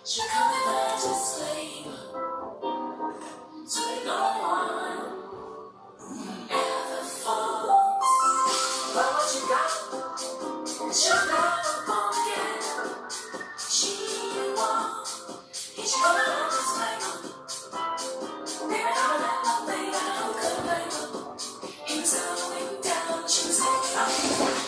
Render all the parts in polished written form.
Should come with a disclaimer, so that no one ever falls. But what you got, she'll never forget. She won't. He should come with a disclaimer. Baby, I'm a little later, who could blame her? He's going down, she was hanging up.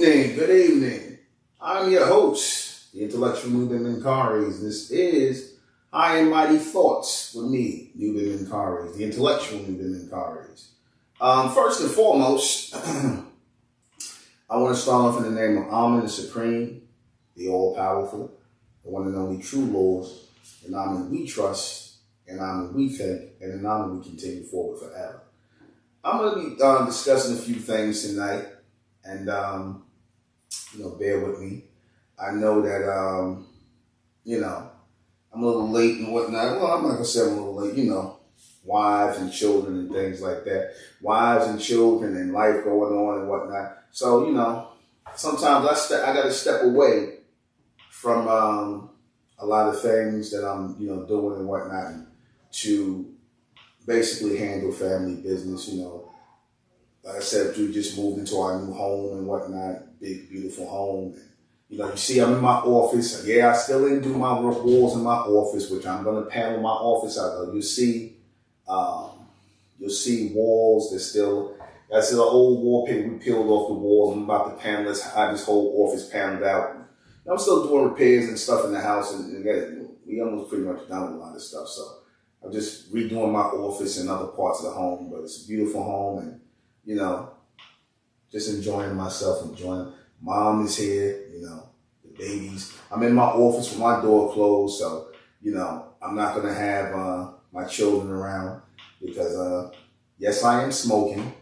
Good evening. I'm your host, the intellectual Nuben Menkares. This is High and Mighty Thoughts with me, Nuben Menkares, the intellectual Nuben Menkares. First and foremost, I want to start off in the name of Amen, the Supreme, the All-Powerful, the one and only true Lord, and Amen we trust, and Amen we think, and in Amen we continue forward forever. I'm going to be discussing a few things tonight, and bear with me. I know that I'm a little late and whatnot. Well, I'm not gonna say I'm a little late. Wives and children and things like that. Wives and children and life going on and whatnot. So sometimes I got to step away from a lot of things that I'm doing and whatnot to basically handle family business. Like I said, we just moved into our new home and whatnot, big, beautiful home. And, you see, I'm in my office. Yeah, I still didn't do my walls in my office, which I'm going to panel my office out. You'll see walls. That's the old wallpaper we peeled off the walls. I'm about to panel this. I have this whole office paneled out. I'm still doing repairs and stuff in the house, and we almost pretty much done with a lot of stuff. So I'm just redoing my office and other parts of the home, but it's a beautiful home, and just enjoying myself, Mom is here, the babies. I'm in my office with my door closed, so, I'm not going to have my children around because, yes, I am smoking.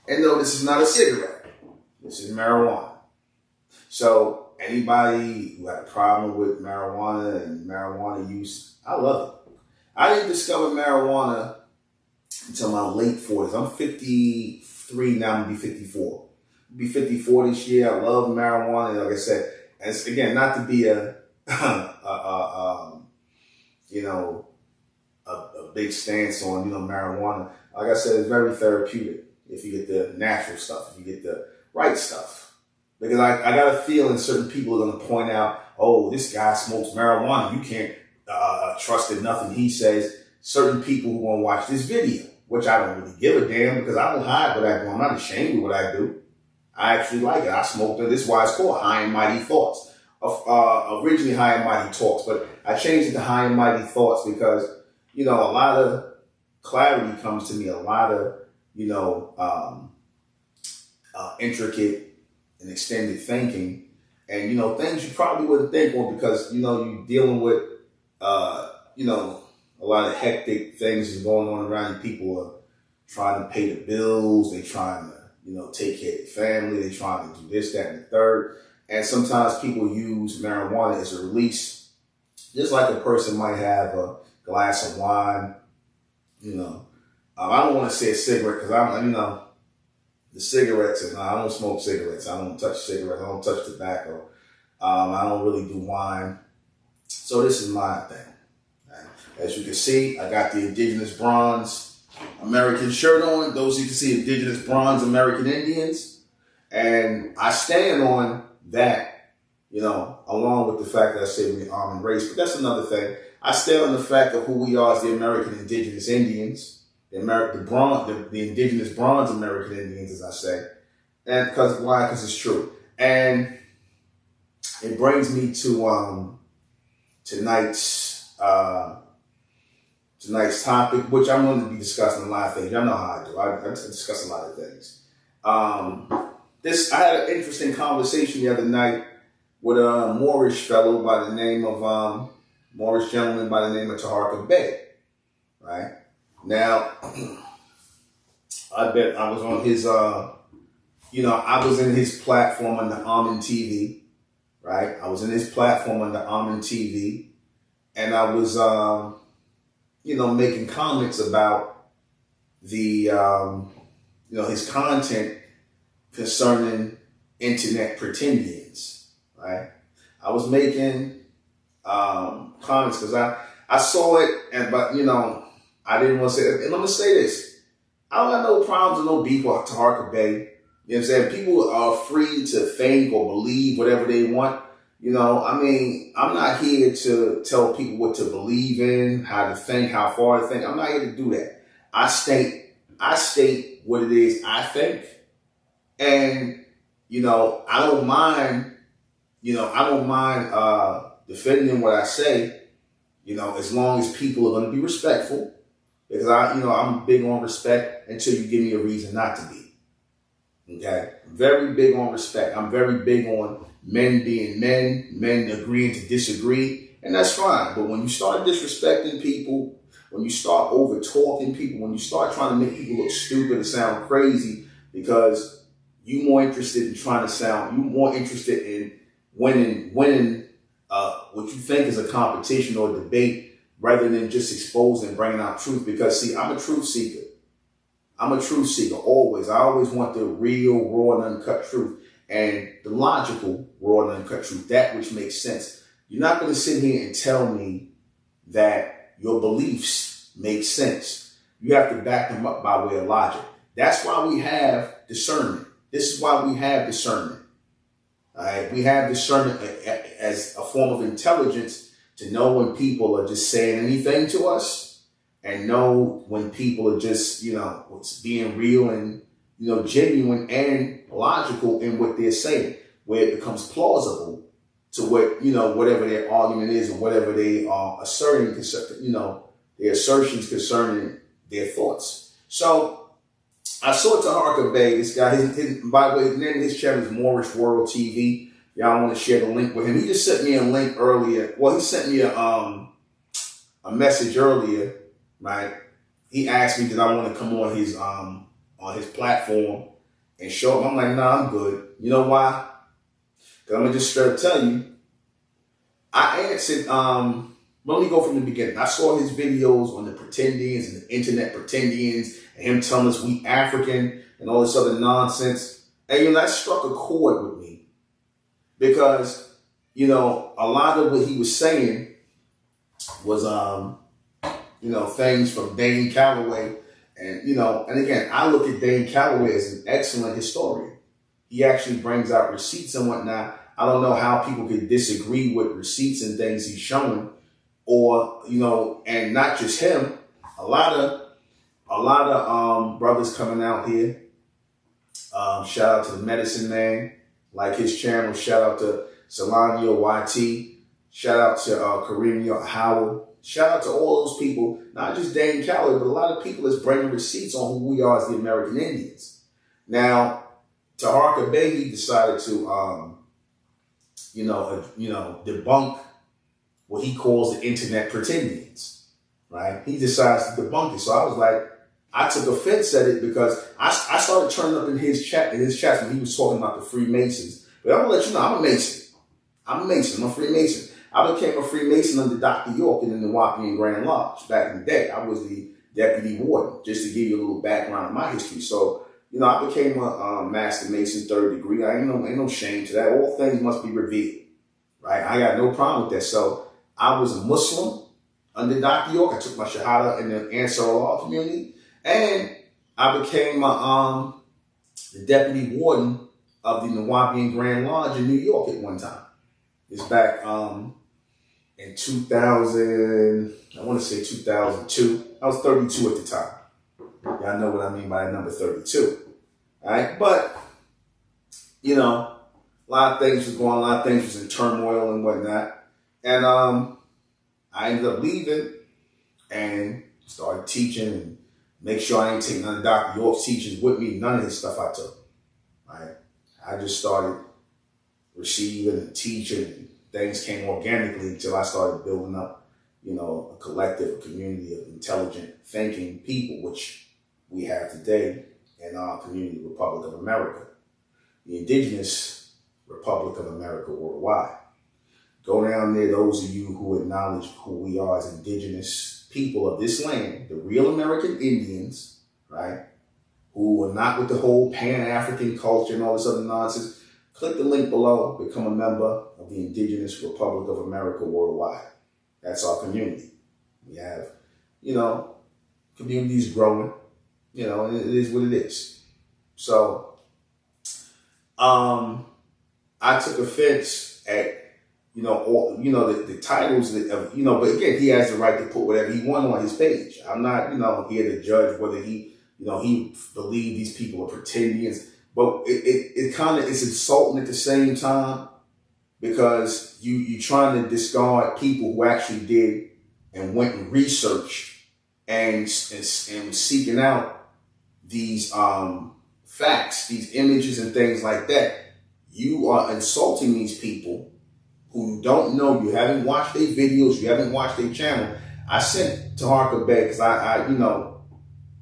And no, this is not a cigarette. This is marijuana. So anybody who had a problem with marijuana and marijuana use, I love it. I didn't discover marijuana until my late 40s. I'm 53 now. I'm going to be 54. I'll be 54 this year. I love marijuana. Like I said, and it's, again, not to be a big stance on, marijuana. Like I said, it's very therapeutic if you get the natural stuff, if you get the right stuff. Because I got a feeling certain people are going to point out, oh, this guy smokes marijuana. You can't trust in nothing he says. Certain people who want to watch this video, which I don't really give a damn because I don't hide what I do. I'm not ashamed of what I do. I actually like it. I smoked it. This is why it's called High and Mighty Thoughts. Originally High and Mighty Talks, but I changed it to High and Mighty Thoughts because, a lot of clarity comes to me, a lot of, intricate and extended thinking and, things you probably wouldn't think of because, you're dealing with, a lot of hectic things is going on around you. People are trying to pay the bills. They're trying to, take care of their family. They're trying to do this, that, and the third. And sometimes people use marijuana as a release, just like a person might have a glass of wine. I don't want to say a cigarette because the cigarettes, and I don't smoke cigarettes. I don't touch cigarettes. I don't touch tobacco. I don't really do wine. So this is my thing. As you can see, I got the indigenous bronze American shirt on. Those you can see, indigenous bronze American Indians. And I stand on that, along with the fact that I say we're armed race. But that's another thing. I stand on the fact of who we are as the American indigenous Indians, the indigenous bronze American Indians, as I say. And why? Because it's true. And it brings me to tonight's topic, which I'm going to be discussing a lot of things. Y'all know how I do. I discuss a lot of things. I had an interesting conversation the other night with a Moorish fellow by the name of Moorish gentleman by the name of Taraka. Right now, I bet I was on his. I was in his platform under Moh TV. Right, I was in his platform under Moh TV, and I was making comments about the, his content concerning internet pretendians, right? I was making comments because I saw it, but I didn't want to say it. And I'm going to say this. I don't have no problems or no beef with Taraka Bay. You know what I'm saying? People are free to think or believe whatever they want. I'm not here to tell people what to believe in, how to think, how far to think. I'm not here to do that. I state what it is I think. And I don't mind, defending what I say, as long as people are going to be respectful, because I'm big on respect until you give me a reason not to be. Okay? Very big on respect. I'm very big on men being men agreeing to disagree, and that's fine. But when you start disrespecting people, when you start over talking people, when you start trying to make people look stupid and sound crazy because you're more interested in winning what you think is a competition or a debate rather than just exposing and bringing out truth. Because see, I'm a truth seeker. Always. I always want the real, raw, and uncut truth, and the logical, raw, and uncut truth, that which makes sense. You're not going to sit here and tell me that your beliefs make sense. You have to back them up by way of logic. That's why we have discernment. This is why we have discernment. All right? We have discernment as a form of intelligence to know when people are just saying anything to us, and know when people are just, being real and, genuine and logical in what they're saying, where it becomes plausible to what, whatever their argument is or whatever they are asserting, their assertions concerning their thoughts. So I saw Taraka Bay, this guy, by the way, the name of his channel is Moorish World TV. Y'all want to share the link with him. He just sent me a link earlier. Well, he sent me a message earlier, right? He asked me did I want to come on his platform and show him. I'm like, nah, I'm good. You know why? Because I'm going to just straight up tell you. I answered, let me go from the beginning. I saw his videos on the pretendians and the internet pretendians and him telling us we African and all this other nonsense. And, that struck a chord with me because, a lot of what he was saying was, things from Dane Calloway. And, and again, I look at Dane Calloway as an excellent historian. He actually brings out receipts and whatnot. I don't know how people could disagree with receipts and things he's showing, or, and not just him, a lot of brothers coming out here. Shout out to the Medicine Man, like his channel. Shout out to Solanio YT. Shout out to Kareem Howard. Shout out to all those people, not just Dane Calloway, but a lot of people that's bringing receipts on who we are as the American Indians. Now, Taraka Bay decided to, debunk what he calls the internet pretendians, right? He decides to debunk it. So I was like, I took offense at it because I started turning up in his chats when he was talking about the Freemasons. But I'm gonna let you know, I'm a Mason. I'm a Freemason. I became a Freemason under Dr. York in the Nawapian Grand Lodge back in the day. I was the deputy warden, just to give you a little background of my history. So, I became a Master Mason 3rd degree. I ain't no shame to that. All things must be revealed, right? I got no problem with that. So I was a Muslim under Dr. York. I took my Shahada in the Ansar Allah community, and I became the deputy warden of the Nawapian Grand Lodge in New York at one time. It's back in 2000, I want to say 2002. I was 32 at the time. Y'all know what I mean by that number 32. All right. But, a lot of things was going on. A lot of things was in turmoil and whatnot. And I ended up leaving and started teaching and make sure I ain't take none of Dr. York's teachings with me. None of his stuff I took. Right. I just started receiving and teaching, and things came organically until I started building up, a collective, a community of intelligent thinking people, which we have today in our community, Republic of America, the indigenous Republic of America worldwide. Go down there, those of you who acknowledge who we are as indigenous people of this land, the real American Indians, right, who are not with the whole Pan-African culture and all this other nonsense. Click the link below, become a member of the Indigenous Republic of America worldwide. That's our community. We have, communities growing, and it is what it is. So, I took offense at, the titles of, but again, he has the right to put whatever he wants on his page. I'm not, here to judge whether he believed these people are pretendians. but it kind of is insulting at the same time, because you trying to discard people who actually did and went and researched and seeking out these facts, these images and things like that. You are insulting these people who don't know. You haven't watched their videos. You haven't watched their channel. I sent Taraka back because I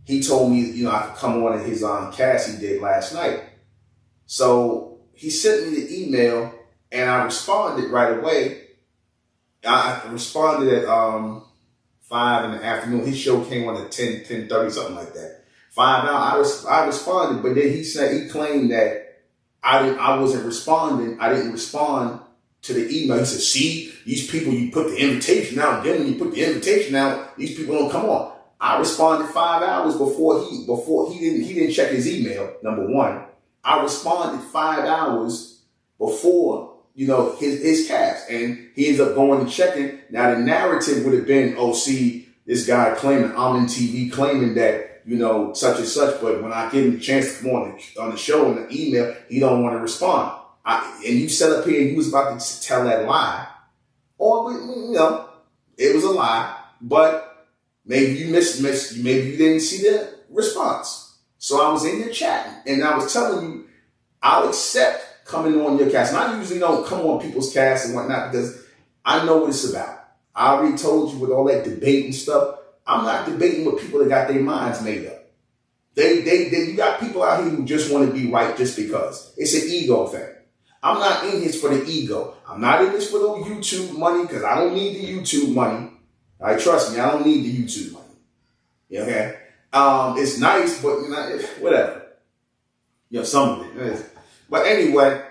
he told me, I could come on his cast he did last night. So he sent me the email and I responded right away. I responded at 5 in the afternoon. His show came on at 10:30, something like that. 5 hours. I responded, but then he claimed that I wasn't responding. I didn't respond to the email. He said, see, these people, you put the invitation out. Then when you put the invitation out, these people don't come on. I responded 5 hours before he didn't check his email, number one. I responded 5 hours before, his cast. And he ends up going and checking. Now the narrative would have been, oh, see, this guy claiming, I'm in TV claiming that, such and such, but when I give him the chance to come on the show and the email, he don't want to respond. And you set up here and you was about to tell that lie. Or, it was a lie, but maybe you maybe you didn't see the response. So I was in your chat and I was telling you, I'll accept coming on your cast. And I usually don't come on people's casts and whatnot because I know what it's about. I already told you with all that debate and stuff, I'm not debating with people that got their minds made up. You got people out here who just want to be right just because. It's an ego thing. I'm not in this for the ego. I'm not in this for the YouTube money because I don't need the YouTube money. All right, trust me, I don't need the YouTube money. Okay? It's nice, but whatever. Some of it is. But anyway,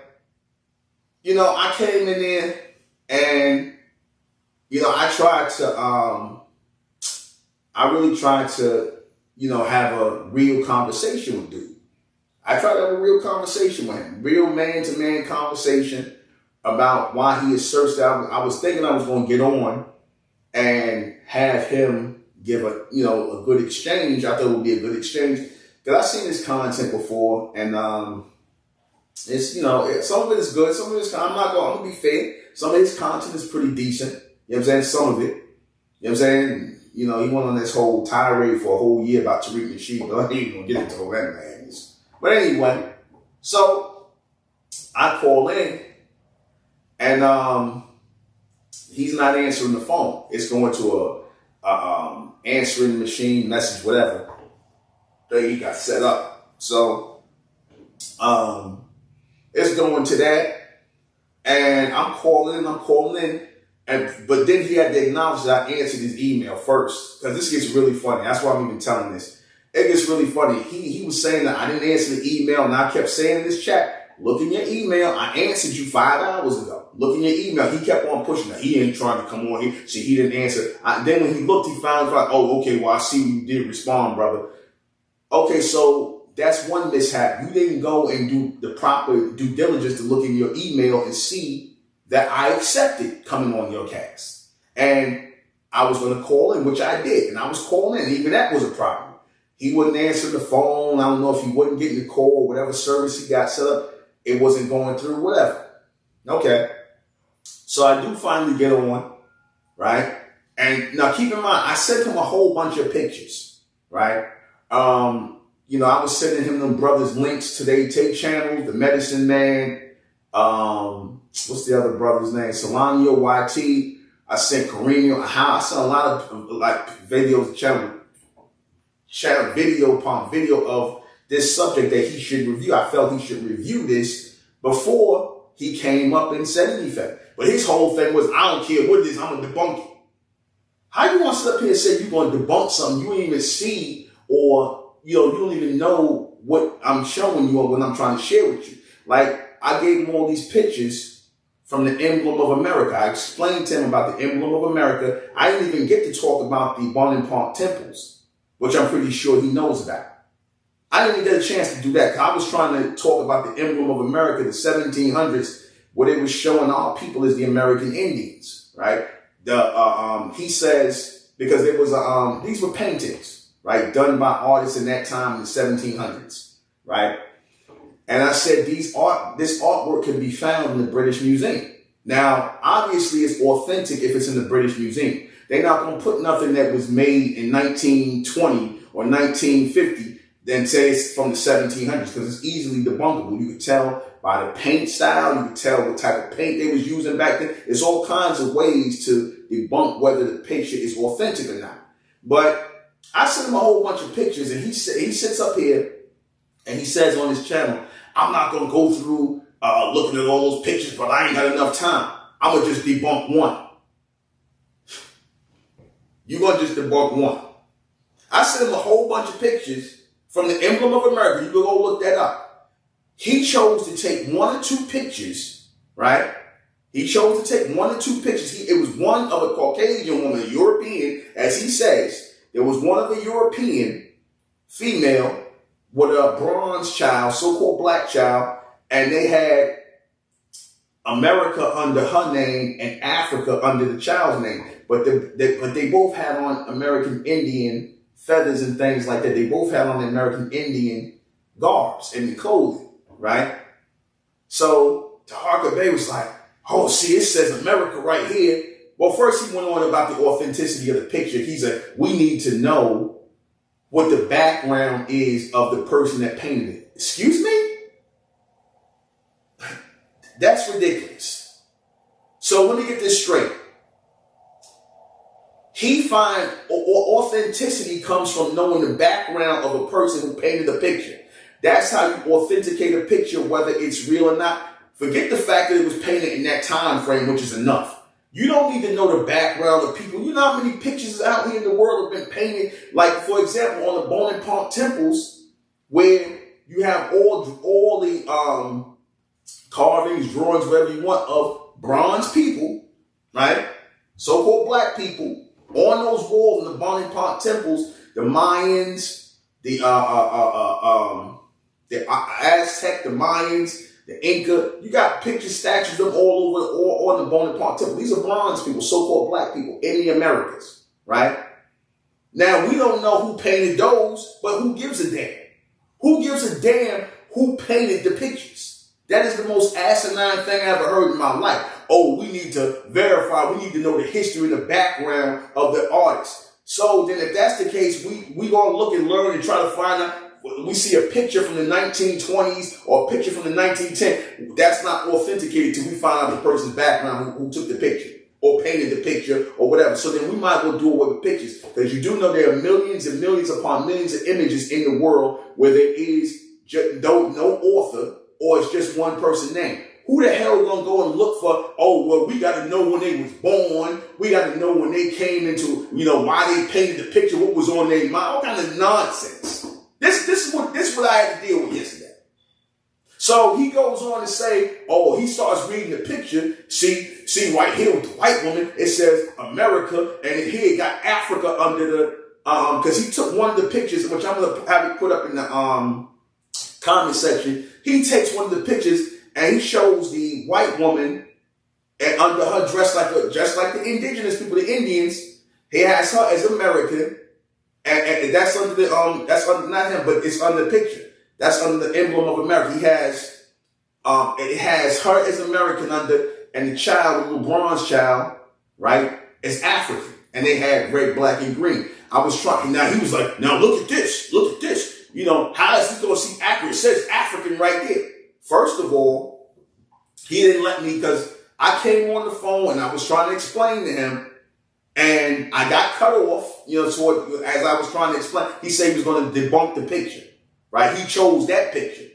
I came in there and, I really tried to, have a real conversation with dude. I tried to have a real conversation with him, real man-to-man conversation about why he asserts that. I was thinking I was going to get on and have him give a good exchange. I thought it would be a good exchange because I've seen his content before, and it's some of it is good, some of it is. I'm going to be fair. Some of his content is pretty decent. You know what I'm saying? Some of it. You know what I'm saying? He went on this whole tirade for a whole year about Tariq Nasheed, but I ain't going to get into all that madness. But anyway, so I call in and he's not answering the phone. It's going to a answering machine message, whatever, that he got set up. So it's going to that, and I'm calling in. But then he had to acknowledge that I answered his email first, because this gets really funny. That's why I'm even telling this. It gets really funny. He was saying that I didn't answer the email, and I kept saying in this chat, look in your email. I answered you 5 hours ago. Look in your email. He kept on pushing that. He ain't trying to come on here. See, he didn't answer. Then when he looked, he found out, oh, okay, well, I see you did respond, brother. Okay, so that's one mishap. You didn't go and do the proper due diligence to look in your email and see that I accepted coming on your cast. And I was going to call in, which I did. And I was calling in. Even that was a problem. He wouldn't answer the phone. I don't know if he wasn't getting the call, whatever service he got set up. It wasn't going through, whatever. Okay. So I do finally get on, right? And now keep in mind, I sent him a whole bunch of pictures, right? I was sending him them brothers links to their take channels, the Medicine Man, what's the other brother's name? Solano YT. I sent Carino. I sent a lot of videos, video of this subject that he should review. I felt he should review this before he came up and said anything. But his whole thing was, I don't care what it is, I'm going to debunk it. How you want to sit up here and say you're going to debunk something you don't even see, or you don't even know what I'm showing you or what I'm trying to share with you? Like, I gave him all these pictures from the emblem of America. I explained to him about the emblem of America. I didn't even get to talk about the Bonham Park temples, which I'm pretty sure he knows about. I didn't even get a chance to do that because I was trying to talk about the emblem of America, the 1700s, where they was showing our people as the American Indians, right? He says, because there was these were paintings, right, done by artists in that time in the 1700s, right? And I said, this artwork can be found in the British Museum. Now, obviously, it's authentic if it's in the British Museum. They're not going to put nothing that was made in 1920 or 1950 then say it's from the 1700s, because it's easily debunkable. You could tell by the paint style. You could tell what type of paint they was using back then. It's all kinds of ways to debunk whether the picture is authentic or not. But I sent him a whole bunch of pictures, and he sits up here and he says on his channel, I'm not going to go through looking at all those pictures, but I ain't got enough time. I'm going to just debunk one. You're going to just debunk one. I sent him a whole bunch of pictures from the emblem of America. You can go look that up. He chose to take 1 or 2 pictures, right? He chose to take 1 or 2 pictures. It was one of a Caucasian woman, a European, as he says. There was one of a European female with a bronze child, so-called black child, and they had America under her name and Africa under the child's name. But they both had on American Indian feathers and things like that. They both had on the American Indian garbs and clothing, right? So Taraka Bay was like, oh, see, it says America right here. Well, first he went on about the authenticity of the picture. He said, we need to know what the background is of the person that painted it. Excuse me? That's ridiculous. So let me get this straight. He finds authenticity comes from knowing the background of a person who painted the picture. That's how you authenticate a picture, whether it's real or not. Forget the fact that it was painted in that time frame, which is enough. You don't need to know the background of people. You know how many pictures out here in the world have been painted, like, for example, on the Bonaparte temples, where you have all the carvings, drawings, whatever you want, of bronze people, right? So-called black people. On those walls in the Bonaparte temples, the Mayans, the Aztec, the Mayans, the Inca, you got picture statues of all over, all on the Bonaparte temple. These are bronze people, so-called black people in the Americas, right? Now, we don't know who painted those, but who gives a damn? Who gives a damn who painted the pictures? That is the most asinine thing I ever heard in my life. Oh, we need to verify. We need to know the history and the background of the artist. So then if that's the case, we going to look and learn and try to find out. We see a picture from the 1920s or a picture from the 1910s. That's not authenticated till we find out the person's background who took the picture or painted the picture or whatever. So then we might as well do away with pictures, because you do know there are millions and millions upon millions of images in the world where there is no author, or it's just one person's name. Who the hell gonna go and look for, oh, well, we got to know when they was born. We got to know when they came into, why they painted the picture, what was on their mind. All kind of nonsense. This is what I had to deal with yesterday. So he goes on to say, oh, he starts reading the picture. See right here with the white woman, it says America, and here it got Africa under the, because he took one of the pictures, which I'm going to have it put up in the comment section. He takes one of the pictures and he shows the white woman, and under her dressed like the indigenous people, the Indians. He has her as American, and that's under the that's under, not him, but it's under the picture. That's under the emblem of America. He has it has her as American under, and the child, the little bronze child, right, is African, and they had red, black, and green. I was trying. Now he was like, now look at this. How is he going to see accurate? It says African right there. First of all, he didn't let me, because I came on the phone and I was trying to explain to him, and I got cut off, so as I was trying to explain. He said he was going to debunk the picture, right? He chose that picture.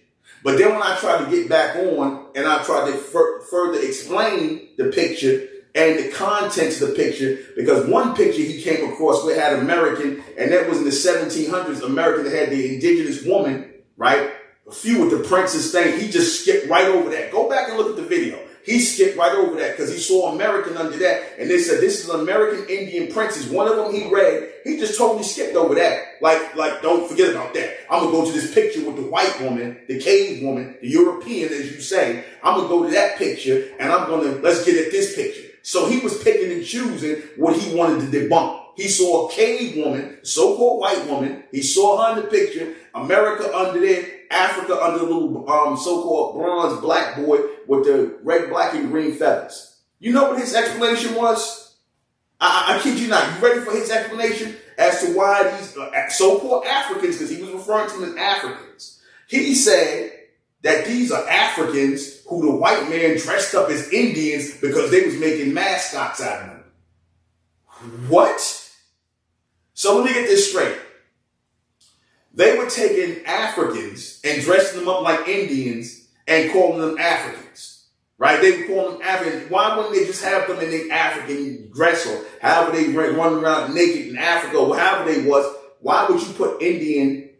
But then when I tried to get back on and I tried to further explain the picture and the contents of the picture, because one picture he came across where it had American, and that was in the 1700s, American, that had the indigenous woman, right? A few with the princess thing. He just skipped right over that. Go back and look at the video. He skipped right over that because he saw American under that. And they said, this is an American Indian princess. One of them he read. He just totally skipped over that. Like, don't forget about that. I'm going to go to this picture with the white woman, the cave woman, the European, as you say. I'm going to go to that picture, and let's get at this picture. So he was picking and choosing what he wanted to debunk. he saw a cave woman, so-called white woman. He saw her in the picture. America under there, Africa under the little so-called bronze black boy with the red, black, and green feathers. You know what his explanation was? I kid you not. You ready for his explanation as to why these so-called Africans, because he was referring to them as Africans. He said that these are Africans who the white man dressed up as Indians because they was making mascots out of them. What? So let me get this straight. They were taking Africans and dressing them up like Indians and calling them Africans, right? They were calling them Africans. Why wouldn't they just have them in their African dress or however they run around naked in Africa or however they was? Why would you put Indian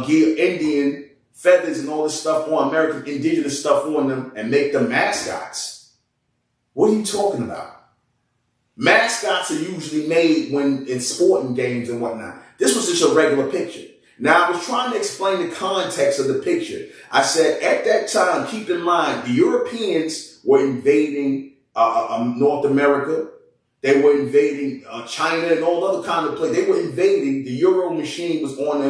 gear, Indian feathers and all this stuff on, American indigenous stuff on them and make them mascots? What are you talking about? Mascots are usually made when in sporting games and whatnot. This was just a regular picture. Now, I was trying to explain the context of the picture. I said, at that time, keep in mind, the Europeans were invading North America. They were invading China and all other kind of places. They were invading. The Euro machine was on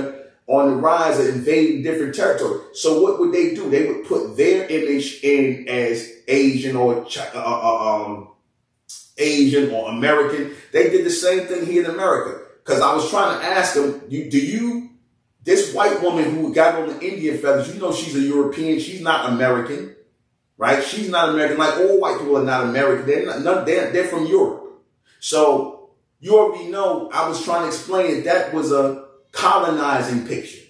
the rise of invading different territory. So what would they do? They would put their image in as Asian or Asian or American. They did the same thing here in America. Because I was trying to ask them, this white woman who got on the Indian feathers, you know she's a European. She's not American, right? She's not American. Like all white people are not American. They're from Europe. So you already know I was trying to explain that was a colonizing picture.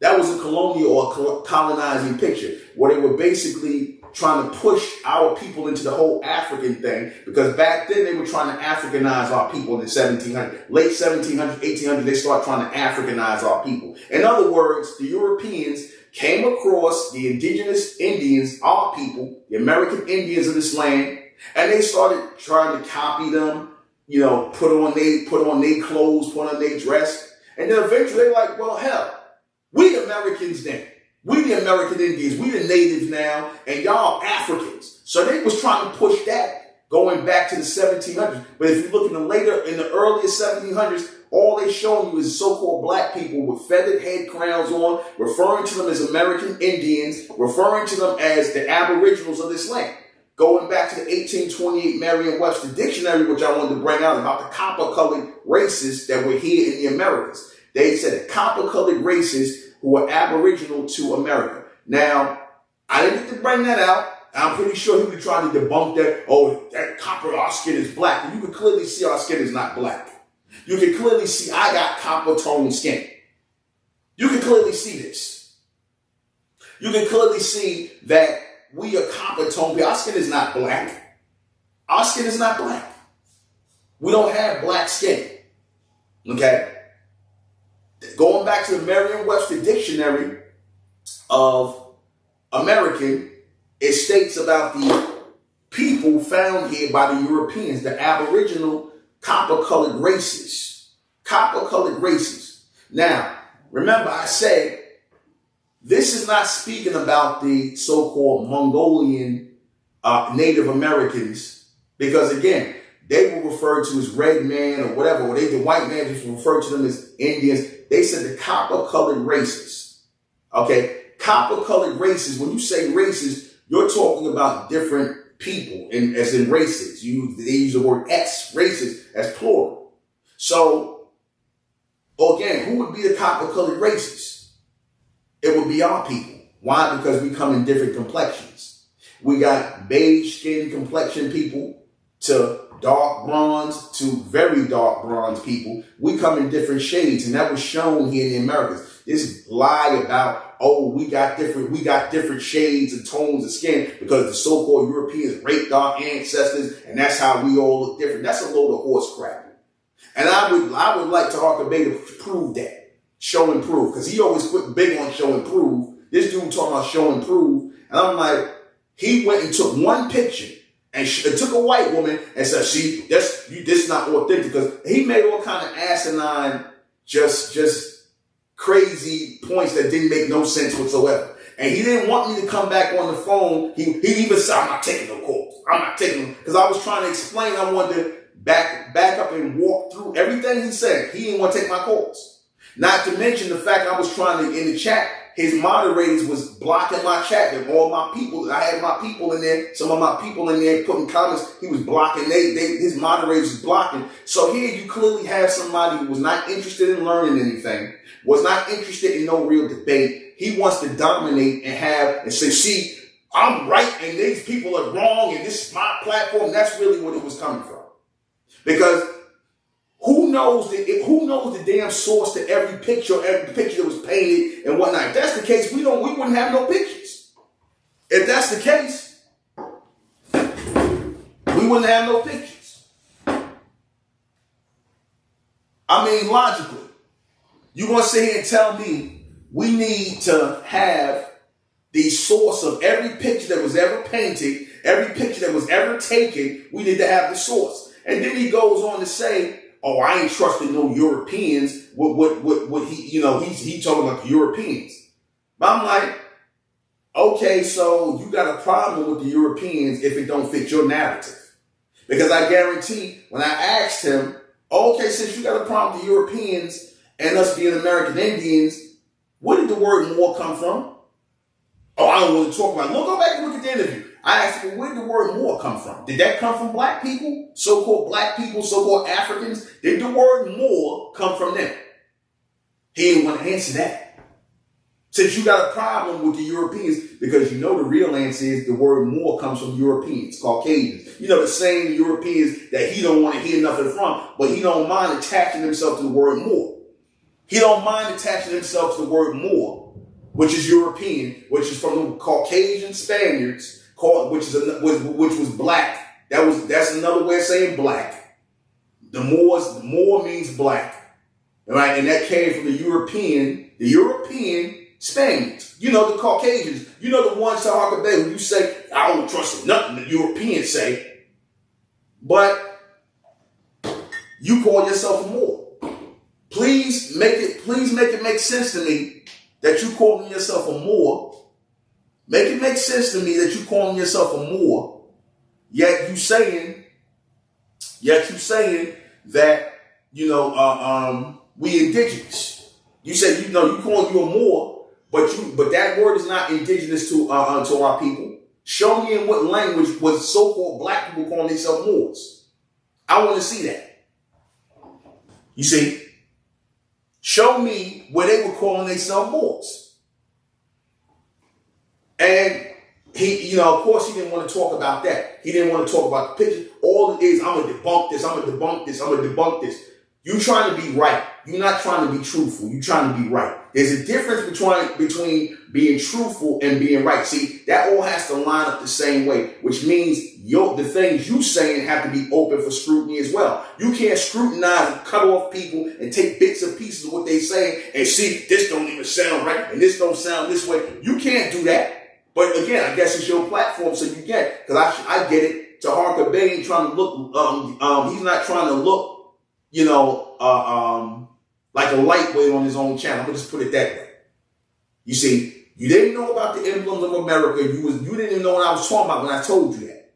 That was a colonial or colonizing picture where they were basically trying to push our people into the whole African thing, because back then they were trying to Africanize our people in the 1700s, late 1700s, 1800s, they started trying to Africanize our people. In other words, the Europeans came across the indigenous Indians, our people, the American Indians of this land, and they started trying to copy them, put on their clothes, put on their dress. And then eventually they're like, well, hell, we Americans then. We the American Indians, we the natives now, and y'all Africans. So they was trying to push that going back to the 1700s. But if you look in the earlier 1700s, all they showing you is so-called black people with feathered head crowns on, referring to them as American Indians, referring to them as the aboriginals of this land. Going back to the 1828 Merriam-Webster dictionary, which I wanted to bring out about the copper-colored races that were here in the Americas. They said the copper-colored races who were aboriginal to America. Now, I didn't get to bring that out. I'm pretty sure he was trying to debunk that. Oh, that copper, our skin is black. And you can clearly see our skin is not black. You can clearly see I got copper toned skin. You can clearly see this. You can clearly see that we are copper toned. Our skin is not black. Our skin is not black. We don't have black skin. Okay? Going back to the Merriam-Webster dictionary of American, it states about the people found here by the Europeans, the aboriginal copper-colored races. Copper-colored races. Now, remember I said, this is not speaking about the so-called Mongolian Native Americans, because again, they were referred to as red man or whatever, or the white man just referred to them as Indians. They said the copper-colored races. Okay, copper-colored races. When you say races, you're talking about different people, as in races. They use the word S, races, as plural. So, again, who would be the copper-colored races? It would be our people. Why? Because we come in different complexions. We got beige skin complexion people to dark bronze to very dark bronze people. We come in different shades, and that was shown here in the Americas. This lie about, oh, we got different shades and tones of skin because the so-called Europeans raped our ancestors, and that's how we all look different. That's a load of horse crap. And I would like to Taraka to prove that. Show and prove. Because he always put big on show and prove. This dude talking about show and prove. And I'm like, he went and took one picture and took a white woman and said, see, this is not authentic. Because he made all kind of asinine, just crazy points that didn't make no sense whatsoever. And he didn't want me to come back on the phone. He even said, I'm not taking no calls. I'm not taking them. Because I was trying to explain, I wanted to back back up and walk through everything he said. He didn't want to take my calls. Not to mention the fact I was trying to, in the chat, his moderators was blocking my chat. And all my people, I had my people in there, some of my people in there putting comments, he was blocking. His moderators was blocking. So here you clearly have somebody who was not interested in learning anything, was not interested in no real debate. He wants to dominate and say, see, I'm right and these people are wrong and this is my platform. That's really what it was coming from. Because who knows the damn source to every picture that was painted and whatnot? If that's the case, we wouldn't have no pictures. If that's the case, we wouldn't have no pictures. I mean, logically, you're going to sit here and tell me we need to have the source of every picture that was ever painted, every picture that was ever taken, we need to have the source. And then he goes on to say, oh, I ain't trusting no Europeans. What he talking about the Europeans. But I'm like, okay, so you got a problem with the Europeans if it don't fit your narrative. Because I guarantee when I asked him, okay, since you got a problem with the Europeans and us being American Indians, where did the word Moor come from? Oh, I don't want to talk about it. Go back and look at the interview. I asked him, where did the word Moor come from? Did that come from black people? So-called black people, so-called Africans? Did the word Moor come from them? He didn't want to answer that. Since you got a problem with the Europeans, because you know the real answer is the word Moor comes from Europeans, Caucasians. You know, the same Europeans that he don't want to hear nothing from, but he don't mind attaching himself to the word Moor. He don't mind attaching himself to the word Moor, which is European, which is from the Caucasian Spaniards, which was black. That's another way of saying black. The Moor means black, right? And that came from the European Spaniards. You know, the Caucasians. You know the ones, Taraka, when you say, I don't trust nothing the Europeans say, but you call yourself a Moor. Please make it make sense to me that you calling yourself a Moor. Make it make sense to me that you calling yourself a Moor, yet you saying that, we indigenous. You say, you calling you a Moor, but that word is not indigenous to our people. Show me in what language was so-called black people calling themselves Moors. I want to see that. You see? Show me where they were calling themselves Moors. And he, of course, he didn't want to talk about that. He didn't want to talk about the picture. All it is, I'm going to debunk this. I'm going to debunk this. I'm going to debunk this. You're trying to be right. You're not trying to be truthful. You're trying to be right. There's a difference between being truthful and being right. See, that all has to line up the same way, which means the things you saying have to be open for scrutiny as well. You can't scrutinize and cut off people and take bits and pieces of what they say and see, this don't even sound right and this don't sound this way. You can't do that. But again, I guess it's your platform, so you get it. Because I get it. Taraka Bey ain't trying to look, he's not trying to look, like a lightweight on his own channel. I'm going to just put it that way. You see, you didn't know about the emblems of America. You didn't even know what I was talking about when I told you that.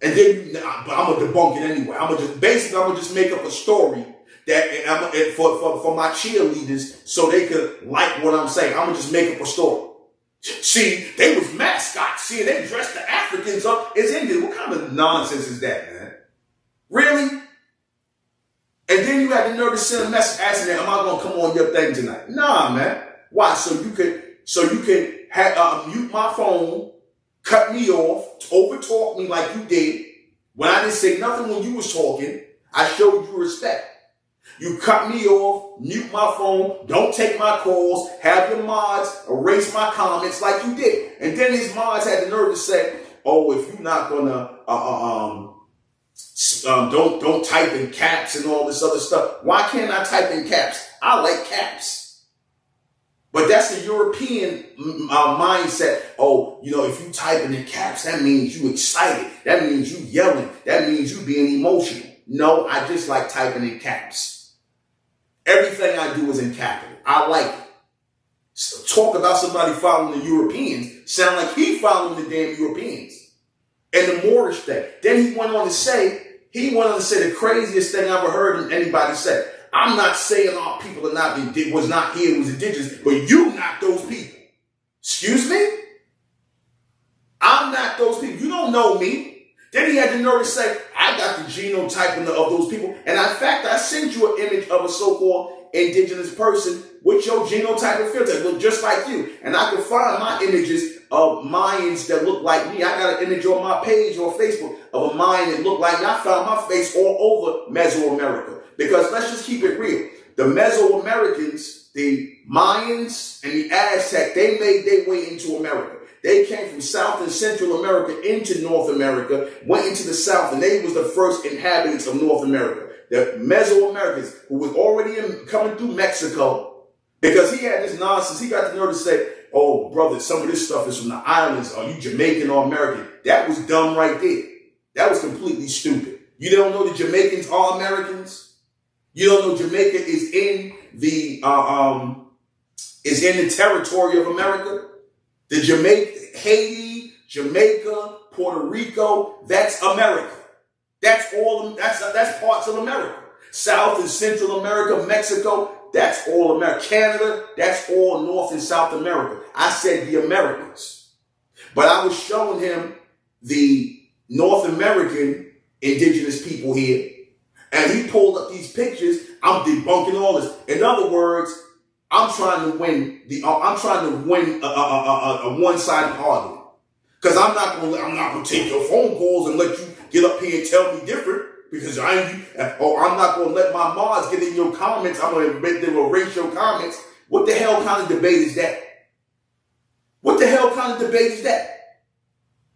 And then, but I'm going to debunk it anyway. I'm going to just make up a story that for my cheerleaders so they could like what I'm saying. I'm going to just make up a story. See, they was mascots. See, they dressed the Africans up as Indians. What kind of nonsense is that, man? Really? And then you had the nerve to send a message asking them, am I going to come on your thing tonight? Nah, man. Why? So you could have, mute my phone, cut me off, overtalk me like you did. When I didn't say nothing when you was talking, I showed you respect. You cut me off, mute my phone, don't take my calls, have your mods erase my comments like you did. And then his mods had the nerve to say, oh, if you're not gonna, don't type in caps and all this other stuff. Why can't I type in caps? I like caps. But that's the European mindset. Oh, if you typing in caps, that means you excited. That means you yelling. That means you being emotional. No, I just like typing in caps. Everything I do is in capital. I like it. So talk about somebody following the Europeans. Sound like he following the damn Europeans. And the Moorish thing. Then he went on to say, he wanted to say the craziest thing I ever heard anybody say. I'm not saying our people was not here, was indigenous, but you not those people. Excuse me? I'm not those people. You don't know me. Then he had the nerve to say, I got the genotype of those people. And in fact, I sent you an image of a so-called indigenous person with your genotype and phenotype, look just like you. And I can find my images of Mayans that look like me. I got an image on my page on Facebook of a Mayan that looked like me. I found my face all over Mesoamerica. Because let's just keep it real. The Mesoamericans, the Mayans and the Aztec, they made their way into America. They came from South and Central America into North America, went into the South, and they was the first inhabitants of North America. The Mesoamericans, who was already coming through Mexico, because he had this nonsense. He got the nerve to say, oh, brother, some of this stuff is from the islands. Are you Jamaican or American? That was dumb right there. That was completely stupid. You don't know the Jamaicans are Americans? You don't know Jamaica is in the territory of America? The Haiti, Jamaica, Puerto Rico, that's America. That's parts of America. South and Central America, Mexico, that's all America. Canada, that's all North and South America. I said the Americans. But I was showing him the North American indigenous people here. And he pulled up these pictures. I'm debunking all this. In other words, I'm trying to win a one-sided argument. Because I'm not gonna take your phone calls and let you get up here and tell me different. Because I'm not gonna let my mods get in your comments. I'm gonna erase your comments. What the hell kind of debate is that? What the hell kind of debate is that?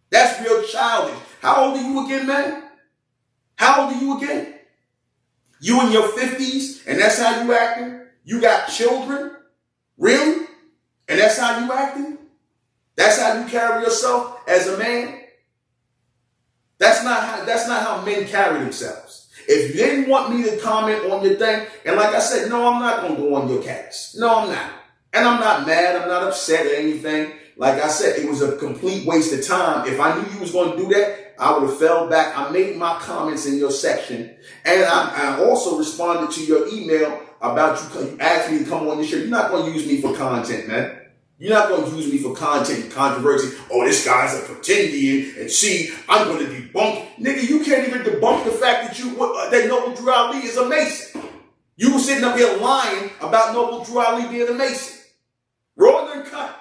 That's real childish. How old are you again, man? How old are you again? You in your 50s, and that's how you acting? You got children? Really? And that's how you acting? That's how you carry yourself as a man? That's not how men carry themselves. If you didn't want me to comment on your thing, and like I said, no, I'm not going to go on your cast. No, I'm not. And I'm not mad. I'm not upset or anything. Like I said, it was a complete waste of time. If I knew you was going to do that, I would have fell back. I made my comments in your section. And I also responded to your email about you asked me to come on your show. You're not going to use me for content, man. You're not going to use me for content and controversy. Oh, this guy's a pretendian. And see, I'm going to debunk. Nigga, you can't even debunk the fact that Noble Drew Ali is a Mason. You were sitting up here lying about Noble Drew Ali being a Mason. Raw and cut.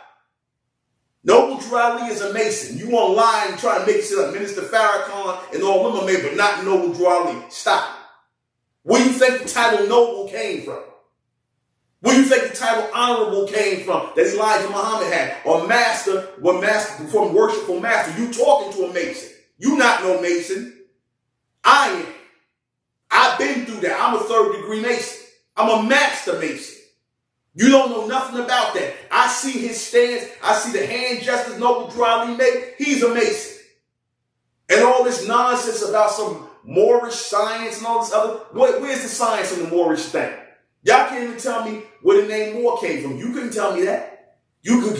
Noble Drew Ali is a Mason. You online trying to make it up. Minister Farrakhan and all them are made, but not Noble Drew Ali. Stop. Where do you think the title Noble came from? Where do you think the title Honorable came from that Elijah Muhammad had? Or Master, from Worshipful Master. You talking to a Mason. You not no Mason. I am. I've been through that. I'm a 3rd degree Mason. I'm a Master Mason. You don't know nothing about that. I see his stance. I see the hand gestures Noble Drew Ali made. He's a Mason. And all this nonsense about some Moorish science and all this other. Where's the science in the Moorish thing? Y'all can't even tell me where the name Moor came from. You couldn't tell me that. You could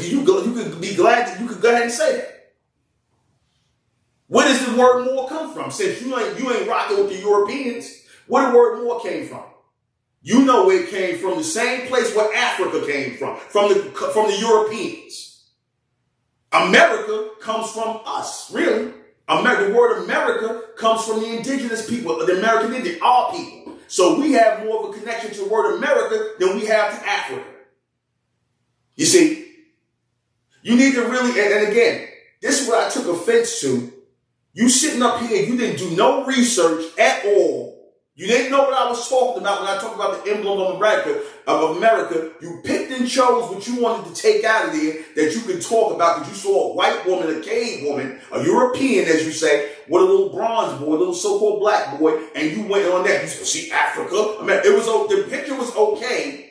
be glad that you could go ahead and say that. Where does the word Moor come from? Since you ain't rocking with the Europeans, where the word Moor came from? You know where it came from, the same place where Africa came from the Europeans. America comes from us, really. The word America comes from the indigenous people, the American Indian, our people. So we have more of a connection to the word America than we have to Africa. You see, you need to really, and again, this is what I took offense to. You sitting up here, you didn't do no research at all. You didn't know what I was talking about when I talked about the emblem of America. You picked and chose what you wanted to take out of there that you could talk about because you saw a white woman, a cave woman, a European, as you say, with a little bronze boy, a little so-called black boy, and you went on that. You said, see, Africa. I mean, the picture was okay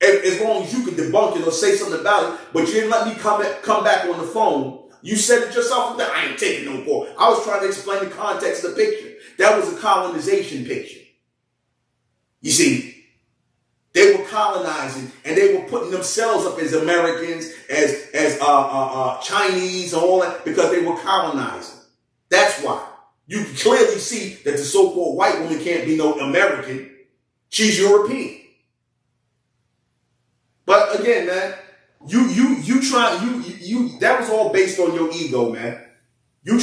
as long as you could debunk it or say something about it, but you didn't let me come back on the phone. You said it yourself. I ain't taking no more. I was trying to explain the context of the picture. That was a colonization picture. You see, they were colonizing and they were putting themselves up as Americans, as Chinese and all that because they were colonizing. That's why. You can clearly see that the so-called white woman can't be no American. She's European. But again, man, that was all based on your ego, man. That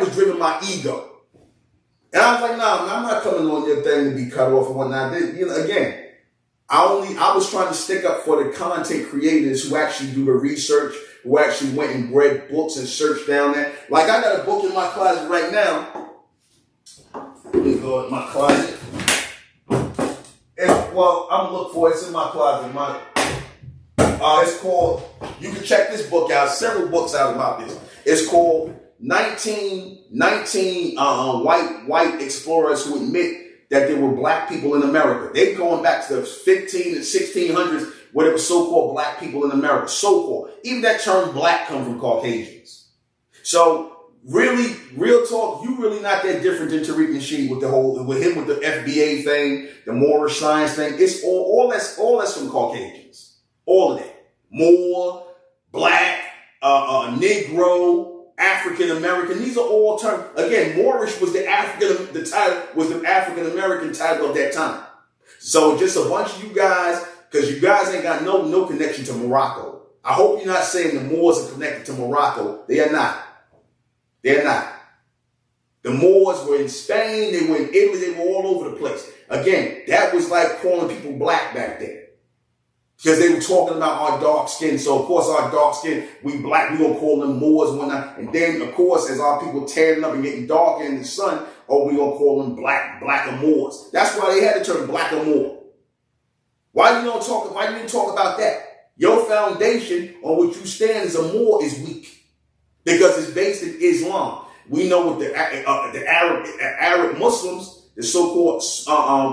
was driven by ego. And I was like, nah, I'm not coming on your thing to be cut off and whatnot. Again, I was trying to stick up for the content creators who actually do the research, who actually went and read books and searched down there. Like, I got a book in my closet right now. Let me go in my closet. I'm gonna look for it. It's in my closet. It's called, you can check this book out, several books out about this. It's called 19 white explorers who admit that there were black people in America. They're going back to the 15 and 1600s where there were so-called black people in America. So-called. Even that term black comes from Caucasians. So really, real talk, you really not that different than Tariq Nasheed with the FBA thing, the Moorish science thing. It's all that's from Caucasians. All of that. Moor, black, Negro, African American. These are all terms. Again, Moorish was the African American title of that time. So just a bunch of you guys, because you guys ain't got no connection to Morocco. I hope you're not saying the Moors are connected to Morocco. They are not. They're not. The Moors were in Spain, they were in Italy, they were all over the place. Again, that was like calling people black back then. Because they were talking about our dark skin. So, of course, our dark skin, we black, we gonna call them Moors and whatnot. And then, of course, as our people tearing up and getting darker in the sun, we gonna call them black or Moors. That's why they had the term black or Moor. Why you didn't talk about that? Your foundation on which you stand as a Moor is weak. Because it's based in Islam. We know what the Arab Muslims, the so-called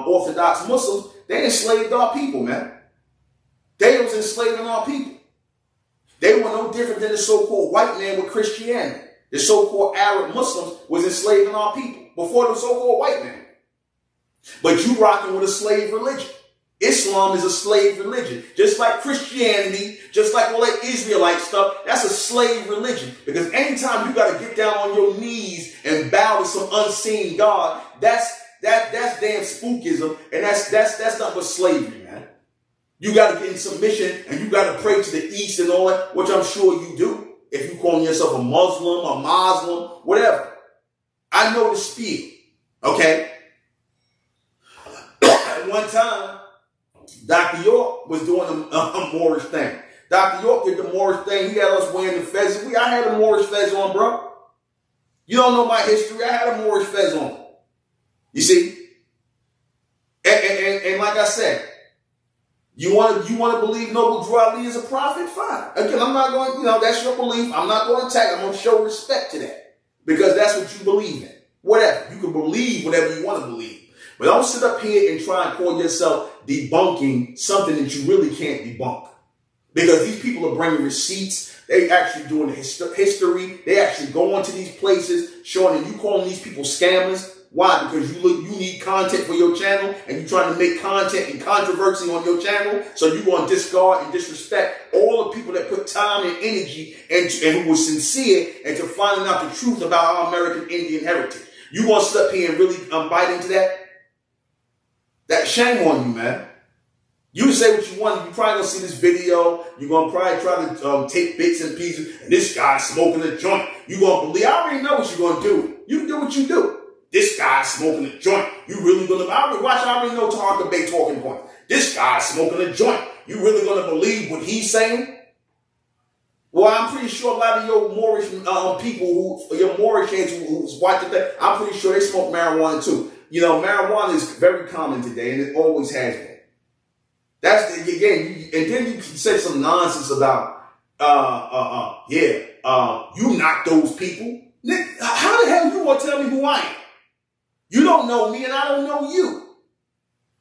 Orthodox Muslims, they enslaved our people, man. They was enslaving our people. They were no different than the so-called white man with Christianity. The so-called Arab Muslims was enslaving our people before the so-called white man. But you rocking with a slave religion. Islam is a slave religion. Just like Christianity, just like all that Israelite stuff, that's a slave religion. Because anytime you got to get down on your knees and bow to some unseen God, that's damn spookism, and that's nothing but slavery, man. You got to get in submission and you got to pray to the east and all that, which I'm sure you do. If you calling yourself a Muslim, whatever. I know the spiel, okay? At one time, Dr. York was doing a Moorish thing. Dr. York did the Moorish thing. He had us wearing the fez. I had a Moorish fez on, bro. You don't know my history. I had a Moorish fez on. You see? And like I said, you want to believe Noble Drew Ali is a prophet? Fine. Again, I'm not going, that's your belief. I'm not going to attack. I'm going to show respect to that. Because that's what you believe in. Whatever. You can believe whatever you want to believe. But don't sit up here and try and call yourself debunking something that you really can't debunk. Because these people are bringing receipts. They actually doing the history. They actually going to these places, showing that you calling these people scammers. Why? Because you need content for your channel and you're trying to make content and controversy on your channel. So you're going to discard and disrespect all the people that put time and energy and who were sincere into finding out the truth about our American Indian heritage. You going to sit up here and really bite into that? That shame on you, man. You say what you want. You're probably going to see this video. You're going to probably try to take bits and pieces. And this guy's smoking a joint. You're going to believe. I already know what you're going to do. You do what you do. This guy's smoking a joint. You really going to... I already know Taraka Bay talking point. This guy's smoking a joint. You really going to believe what he's saying? Well, I'm pretty sure a lot of your Moorish people, your Moorish heads who's watching that, I'm pretty sure they smoke marijuana too. Marijuana is very common today, and it always has been. And then you say some nonsense about, you not those people. How the hell you want to tell me who I am? You don't know me, and I don't know you.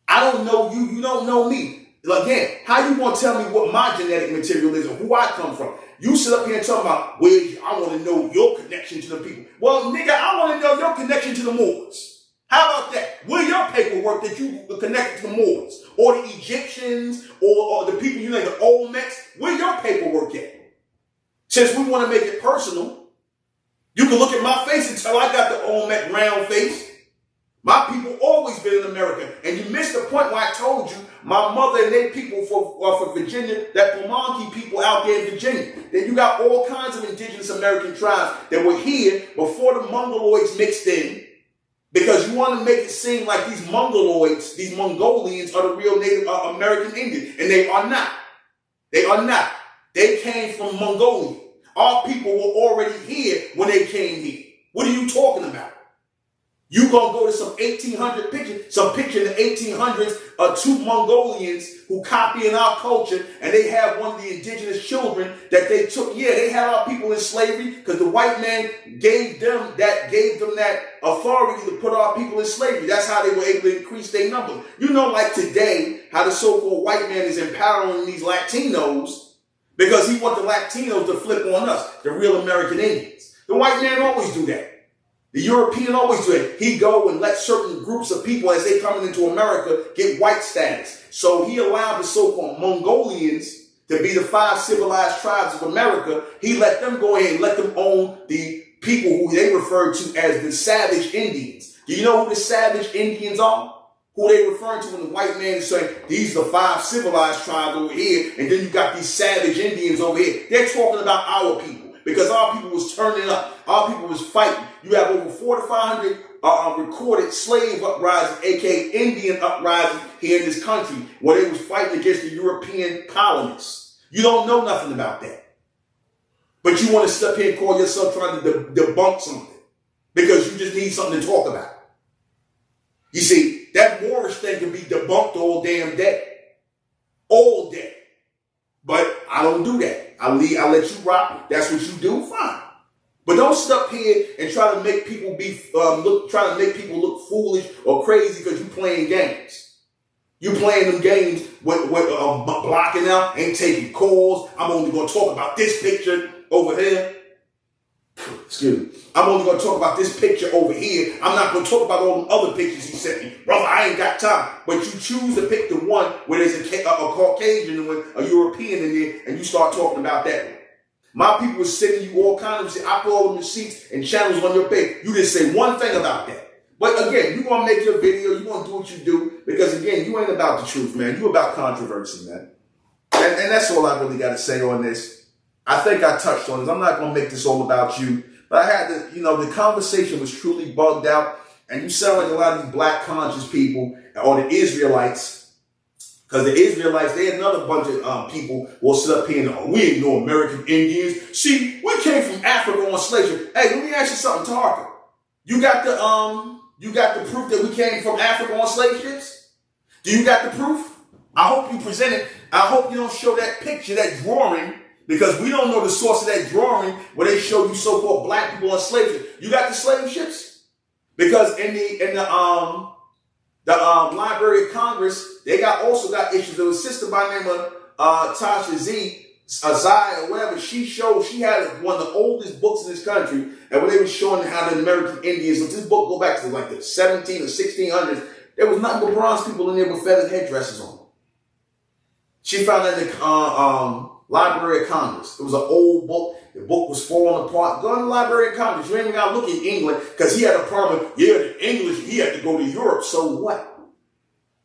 I don't know you. You don't know me. Again, how you want to tell me what my genetic material is or who I come from? You sit up here and talk about, I want to know your connection to the people. Well, nigga, I want to know your connection to the Moors. How about that? Where your paperwork that you connected to the Moors or the Egyptians or the people, the Olmecs, where your paperwork at? Since we want to make it personal, You can look at my face and tell I got the Olmec round face. My people always been in America. And you missed the point where I told you my mother and they people for Virginia, that Pamunkey people out there in Virginia. Then you got all kinds of indigenous American tribes that were here before the Mongoloids mixed in. Because you want to make it seem like these Mongoloids, these Mongolians are the real Native American Indians. And they are not. They are not. They came from Mongolia. Our people were already here when they came here. What are you talking about? You gonna go to some 1800 picture, some picture in the 1800s of two Mongolians who copying our culture, and they have one of the indigenous children that they took. Yeah, they had our people in slavery because the white man gave them that authority to put our people in slavery. That's how they were able to increase their numbers. You know, like today, how the so-called white man is empowering these Latinos because he wants the Latinos to flip on us, the real American Indians. The white man always do that. The European always do it. He go and let certain groups of people, as they coming into America, get white status. So he allowed the so-called Mongolians to be the 5 civilized tribes of America. He let them go ahead and let them own the people who they referred to as the savage Indians. Do you know who the savage Indians are? Who they referring to when the white man is saying, these are the 5 civilized tribes over here, and then you got these savage Indians over here. They're talking about our people. Because our people was turning up. Our people was fighting. You have over 400 to 500 recorded slave uprisings, aka Indian uprisings here in this country, where they was fighting against the European colonists. You don't know nothing about that. But you want to step here and call yourself trying to debunk something. Because you just need something to talk about. You see, that Moorish thing can be debunked all damn day. All day. But I don't do that. I let you rock. That's what you do. Fine. But don't sit up here and try to make people look foolish or crazy because you playing games. You playing them games with blocking out, ain't taking calls. I'm only going to talk about this picture over here. Excuse me. I'm only going to talk about this picture over here. I'm not going to talk about all the other pictures he sent me. Brother, I ain't got time. But you choose to pick the one where there's a Caucasian and a European in there, and you start talking about that one. My people were sending you all kinds of shit. I put all the receipts and channels on your page. You didn't say one thing about that. But again, you want to make your video. You want to do what you do. Because again, you ain't about the truth, man. You about controversy, man. And that's all I really got to say on this. I think I touched on this. I'm not going to make this all about you. But I had to, the conversation was truly bugged out. And you sound like a lot of these black conscious people or the Israelites. Because the Israelites, they had another bunch of people will sit up here and, we ain't no American Indians. See, we came from Africa on slave ship. Hey, let me ask you something, Taraka. You got the proof that we came from Africa on slave ships? Do you got the proof? I hope you present it. I hope you don't show that picture, that drawing, because we don't know the source of that drawing where they show you so-called black people on slave ships. You got the slave ships? Because in the Library of Congress, they also got issues. There was a sister by the name of Tasha Azai or whatever. She had one of the oldest books in this country, and when they were showing how the American Indians, so this book go back to like the 17 or 1600s, there was nothing but bronze people in there with feathered headdresses on. She found that in the Library of Congress. It was an old book. The book was falling apart. Go to the Library of Congress. You ain't even got to look in England because he had a problem. Yeah, the English, he had to go to Europe. So what?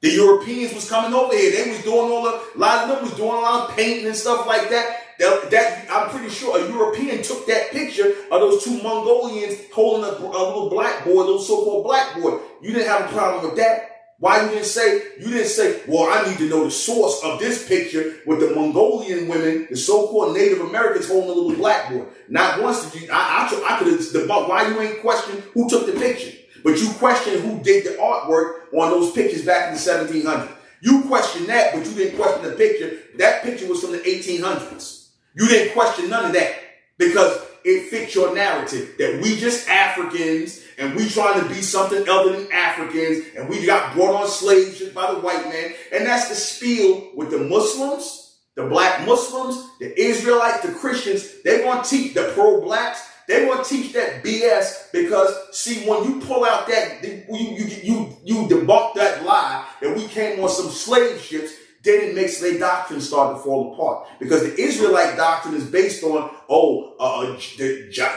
The Europeans was coming over here. They was doing a lot of them was doing a lot of painting and stuff like that. That I'm pretty sure a European took that picture of those two Mongolians holding a little black boy, a little so-called black boy. You didn't have a problem with that. Why you didn't say, well, I need to know the source of this picture with the Mongolian women, the so-called Native Americans holding a little black boy. Not once did you, I could have debunked why you ain't questioned who took the picture. But you questioned who did the artwork on those pictures back in the 1700s. You questioned that, but you didn't question the picture. That picture was from the 1800s. You didn't question none of that because it fits your narrative that we just Africans and we trying to be something other than Africans and we got brought on slave ships by the white man. And that's the spiel with the Muslims, the black Muslims, the Israelites, the Christians. They want to teach the pro-blacks. They want to teach that BS because, see, when you pull out that, you debunk that lie that we came on some slave ships, then it makes their doctrine start to fall apart. Because the Israelite doctrine is based on,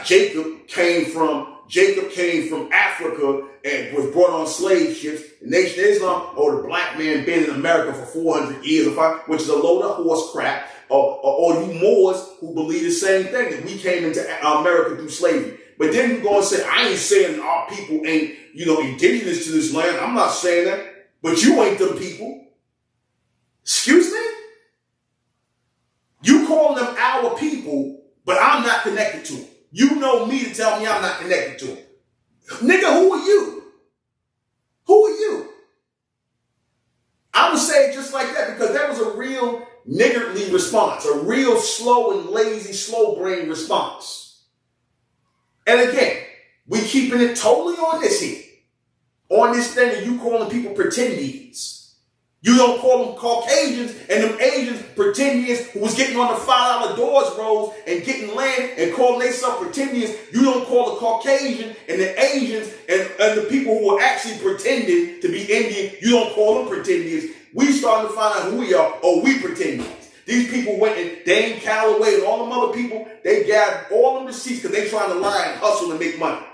Jacob came from Africa and was brought on slave ships. The Nation of Islam, the black man been in America for 400 years, which is a load of horse crap. Or you Moors who believe the same thing, that we came into America through slavery. But then you go and say, I ain't saying our people ain't, indigenous to this land. I'm not saying that. But you ain't them people. Excuse me? You calling them our people, but I'm not connected to them. You know me to tell me I'm not connected to them. Nigga, who are you? Who are you? I would say it just like that because that was a real niggardly response, a real slow and lazy, slow brain response. And again, we keeping it totally on this here. On this thing that you calling people pretendians. You don't call them Caucasians and them Asians pretendians who was getting on the $5 doors rolls and getting land and calling themselves pretendians. You don't call the Caucasian and the Asians and the people who are actually pretending to be Indian, you don't call them pretendians. We starting to find out who we are. Oh, we pretendians. These people went and Dane Calloway and all them other people, they gathered all them receipts because they trying to lie and hustle and make money.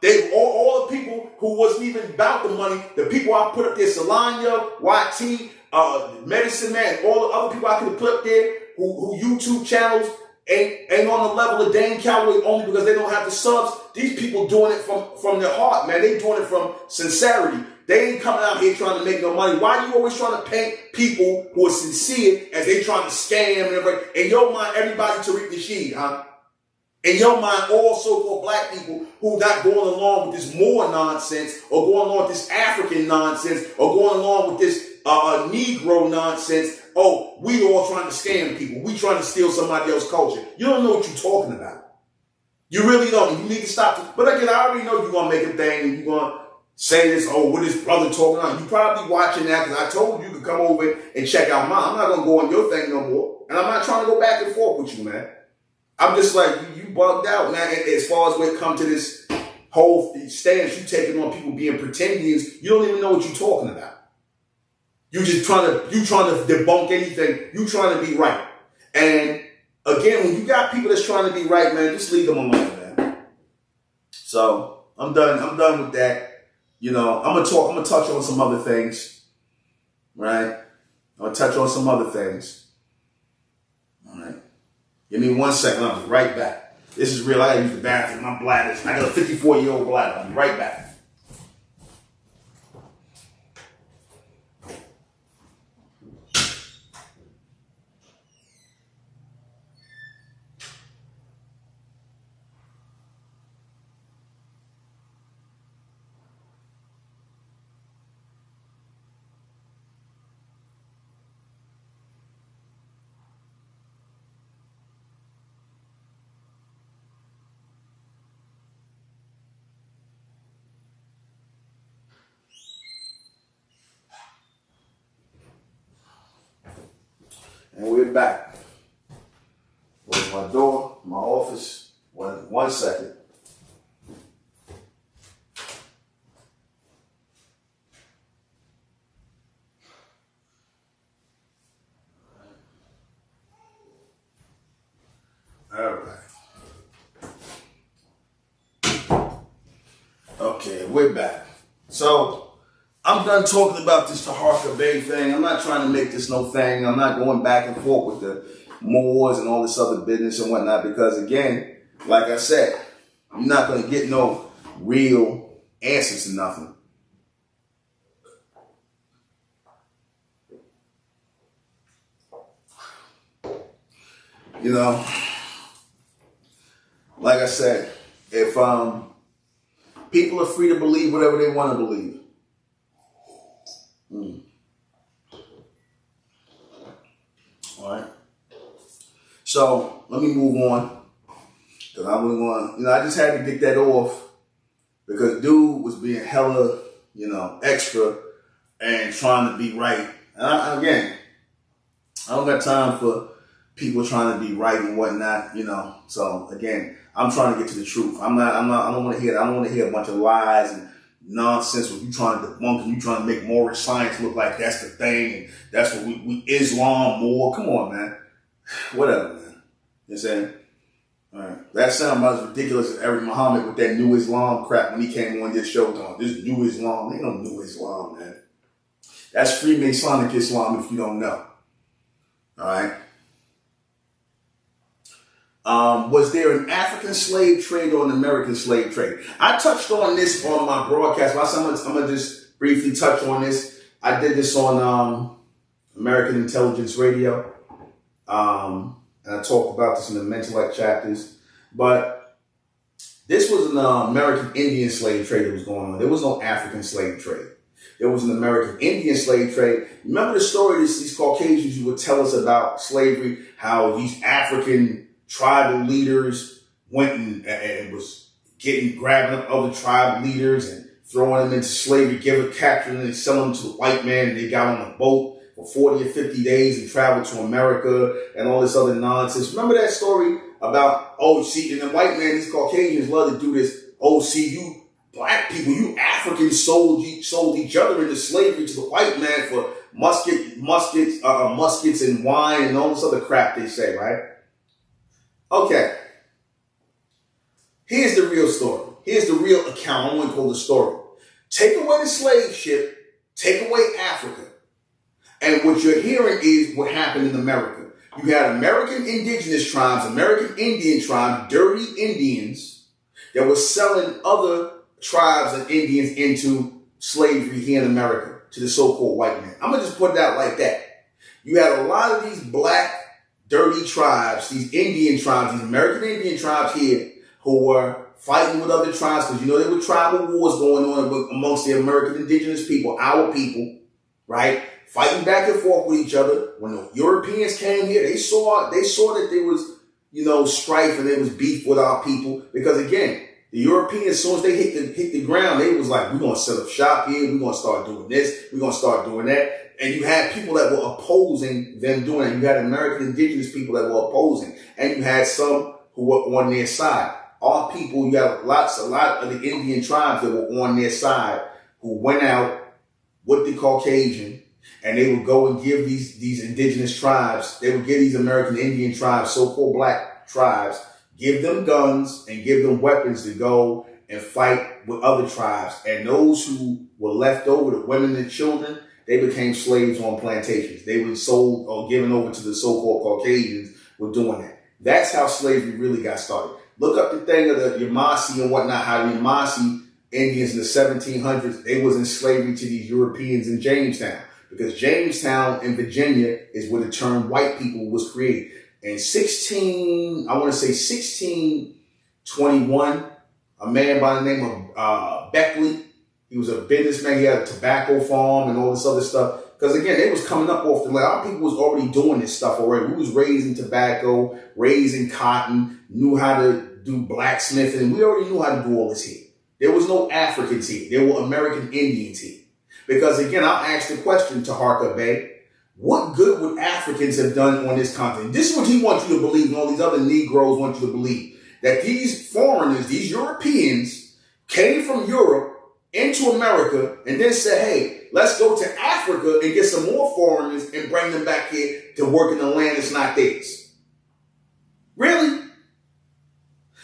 They all the people who wasn't even about the money, the people I put up there, Solano, YT, Medicine Man, all the other people I could have put up there who YouTube channels ain't on the level of Dane Calloway only because they don't have the subs. These people doing it from their heart, man. They doing it from sincerity. They ain't coming out here trying to make no money. Why are you always trying to paint people who are sincere as they trying to scam and everything? In your mind, everybody Tariq Nasheed, huh? In your mind, all so-called black people who not going along with this Moor nonsense or going along with this African nonsense or going along with this Negro nonsense. Oh, we all trying to scam people. We trying to steal somebody else's culture. You don't know what you're talking about. You really don't. You need to stop. But again, I already know you're going to make a thing and you're going to say this, what is brother talking on? You probably watching that because I told you to come over and check out mine. I'm not going to go on your thing no more. And I'm not trying to go back and forth with you, man. I'm just like, you bugged out, man. As far as when it comes to this whole stance you taking on people being pretendians, you don't even know what you're talking about. You trying to debunk anything. You trying to be right. And again, when you got people that's trying to be right, man, just leave them alone, man. So I'm done with that. I'm gonna touch on some other things. Right? I'm gonna touch on some other things. All right. Give me 1 second. I'll be right back. This is real. I gotta use the bathroom. My bladder. I got a 54-year-old bladder. I'll be right back. And we're back. Close my door, my office. 1 second. All right. Okay, we're back. So, I'm done talking about this Taraka Bay thing. I'm not trying to make this no thing. I'm not going back and forth with the Moors and all this other business and whatnot because, again, like I said, you're not going to get no real answers to nothing. Like I said, if people are free to believe whatever they want to believe. All right. So let me move on because I'm going. I just had to get that off because dude was being hella, extra and trying to be right. And I don't got time for people trying to be right and whatnot. So again, I'm trying to get to the truth. I don't want to hear that. I don't want to hear a bunch of lies and nonsense when you trying to debunk and you trying to make Moorish science look like that's the thing and that's what we Islam more. Come on, man. Whatever, man. You know what I'm saying? All right. That sounds about as ridiculous as Eric Muhammad with that new Islam crap when he came on this show talking this new Islam. Ain't no new Islam, man. That's Freemasonic Islam if you don't know. All right. Was there an African slave trade or an American slave trade? I touched on this on my broadcast. I'm going to just briefly touch on this. I did this on American Intelligence Radio. And I talked about this in the MENTELLECT chapters. But this was an American Indian slave trade that was going on. There was no African slave trade. There was an American Indian slave trade. Remember the story these Caucasians who would tell us about slavery, how these African tribal leaders went and was grabbing up other tribal leaders and throwing them into slavery, capturing them and selling them to the white man. And they got on a boat for 40 or 50 days and traveled to America and all this other nonsense. Remember that story about, and the white man, these Caucasians love to do this. You black people, you Africans sold each other into slavery to the white man for muskets and wine and all this other crap they say, right? Okay. Here's the real story. Here's the real account. I want to call the story. Take away the slave ship. Take away Africa. And what you're hearing is what happened in America. You had American indigenous tribes, American Indian tribes, dirty Indians that were selling other tribes and Indians into slavery here in America to the so-called white man. I'm going to just put it out like that. You had a lot of these black dirty tribes, these Indian tribes, these American Indian tribes here who were fighting with other tribes because, there were tribal wars going on amongst the American indigenous people, our people, right? Fighting back and forth with each other. When the Europeans came here, they saw that there was, strife and there was beef with our people because, again, the Europeans, as soon as they hit the ground, they was like, we're going to set up shop here. We're going to start doing this. We're going to start doing that. And you had people that were opposing them doing it. You had American indigenous people that were opposing. And you had some who were on their side. Our people, you had a lot of the Indian tribes that were on their side who went out with the Caucasian and they would go and give these indigenous tribes, they would give these American Indian tribes, so-called black tribes, give them guns and give them weapons to go and fight with other tribes. And those who were left over, the women and children, they became slaves on plantations. They were sold or given over to the so-called Caucasians were doing that. That's how slavery really got started. Look up the thing of the A.R.C and whatnot, how the A.R.C Indians in the 1700s, they was in slavery to these Europeans in Jamestown. Because Jamestown in Virginia is where the term white people was created. In 1621, a man by the name of Beckley, he was a businessman. He had a tobacco farm and all this other stuff. Because, again, they was coming up off the land. Our people was already doing this stuff already. We was raising tobacco, raising cotton, knew how to do blacksmithing. We already knew how to do all this here. There was no Africans here. There were American Indians here. Because, again, I'll ask the question to Taraka Bay. What good would Africans have done on this continent? This is what he wants you to believe, and all these other Negroes want you to believe. That these foreigners, these Europeans, came from Europe into America and then said, hey, let's go to Africa and get some more foreigners and bring them back here to work in the land that's not theirs. Really?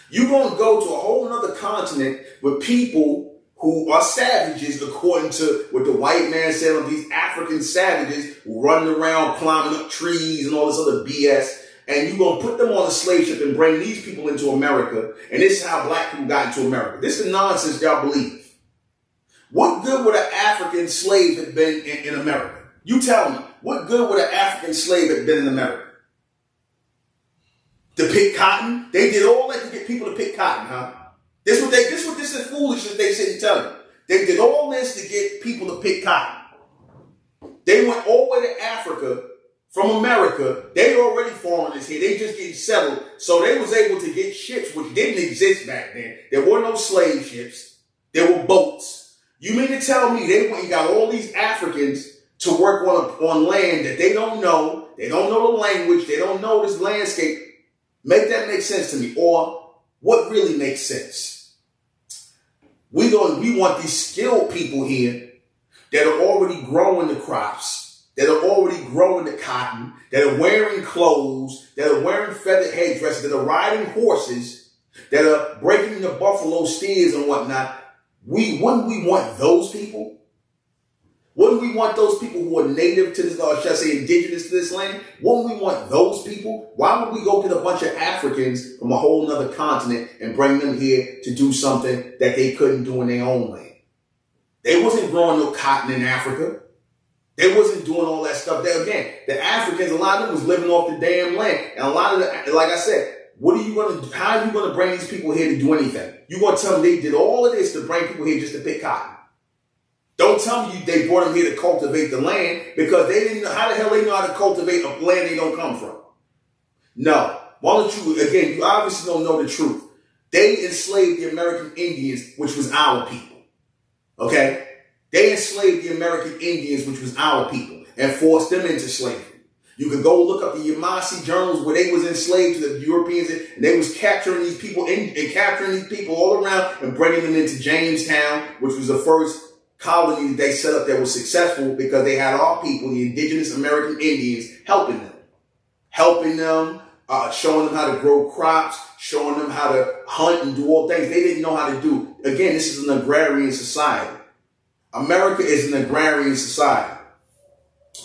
You're going to go to a whole other continent with people who are savages, according to what the white man said of these African savages who running around climbing up trees and all this other BS. And you're going to put them on a slave ship and bring these people into America. And this is how black people got into America. This is the nonsense y'all believe. What good would an African slave have been in America? You tell me. What good would an African slave have been in America? To pick cotton? They did all that to get people to pick cotton, huh? This is foolishness they sit and tell you. They did all this to get people to pick cotton. They went all the way to Africa from America. They already foreigners here. They just getting settled. So they was able to get ships, which didn't exist back then. There were no slave ships. There were boats. You mean to tell me they went and got all these Africans to work on land that they don't know. They don't know the language. They don't know this landscape. Make that make sense to me. Or what really makes sense? We want these skilled people here that are already growing the crops, that are already growing the cotton, that are wearing clothes, that are wearing feathered headdresses, that are riding horses, that are breaking the buffalo steers and whatnot. Wouldn't we want those people? Wouldn't we want those people who are native to this, or should I say indigenous to this land? Wouldn't we want those people? Why would we go get a bunch of Africans from a whole other continent and bring them here to do something that they couldn't do in their own land? They wasn't growing no cotton in Africa. They wasn't doing all that stuff. Again, the Africans, a lot of them was living off the damn land. And a lot of the, like I said, how are you going to bring these people here to do anything? You're going to tell them they did all of this to bring people here just to pick cotton. Don't tell me they brought them here to cultivate the land, because they didn't know how the hell they know how to cultivate a land they don't come from. No. Why don't you, again, you obviously don't know the truth. They enslaved the American Indians, which was our people. Okay? They enslaved the American Indians, which was our people, and forced them into slavery. You can go look up the A.R.C journals where they was enslaved to the Europeans, and they was capturing these people and capturing these people all around and bringing them into Jamestown, which was the first colony that they set up that was successful because they had our people, the indigenous American Indians, helping them, showing them how to grow crops, showing them how to hunt and do all things they didn't know how to do. Again, this is an agrarian society. America is an agrarian society.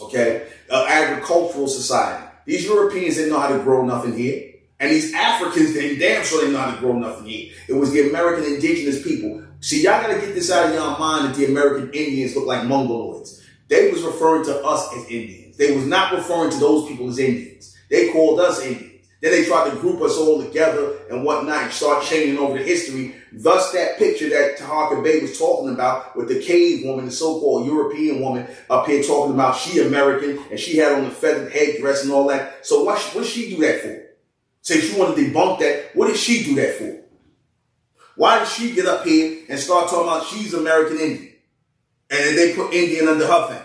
Okay? Agricultural society. These Europeans didn't know how to grow nothing here. And these Africans, they damn sure didn't know how to grow nothing here. It was the American indigenous people. See, y'all gotta get this out of your mind that the American Indians look like Mongoloids. They was referring to us as Indians. They was not referring to those people as Indians. They called us Indians. Then they tried to group us all together and whatnot and start changing over the history. Thus, that picture that Taraka Bay was talking about with the cave woman, the so-called European woman up here talking about she American and she had on the feathered headdress and all that. So what she do that for? Say she want to debunk that. What did she do that for? Why did she get up here and start talking about she's American Indian? And then they put Indian under her thing.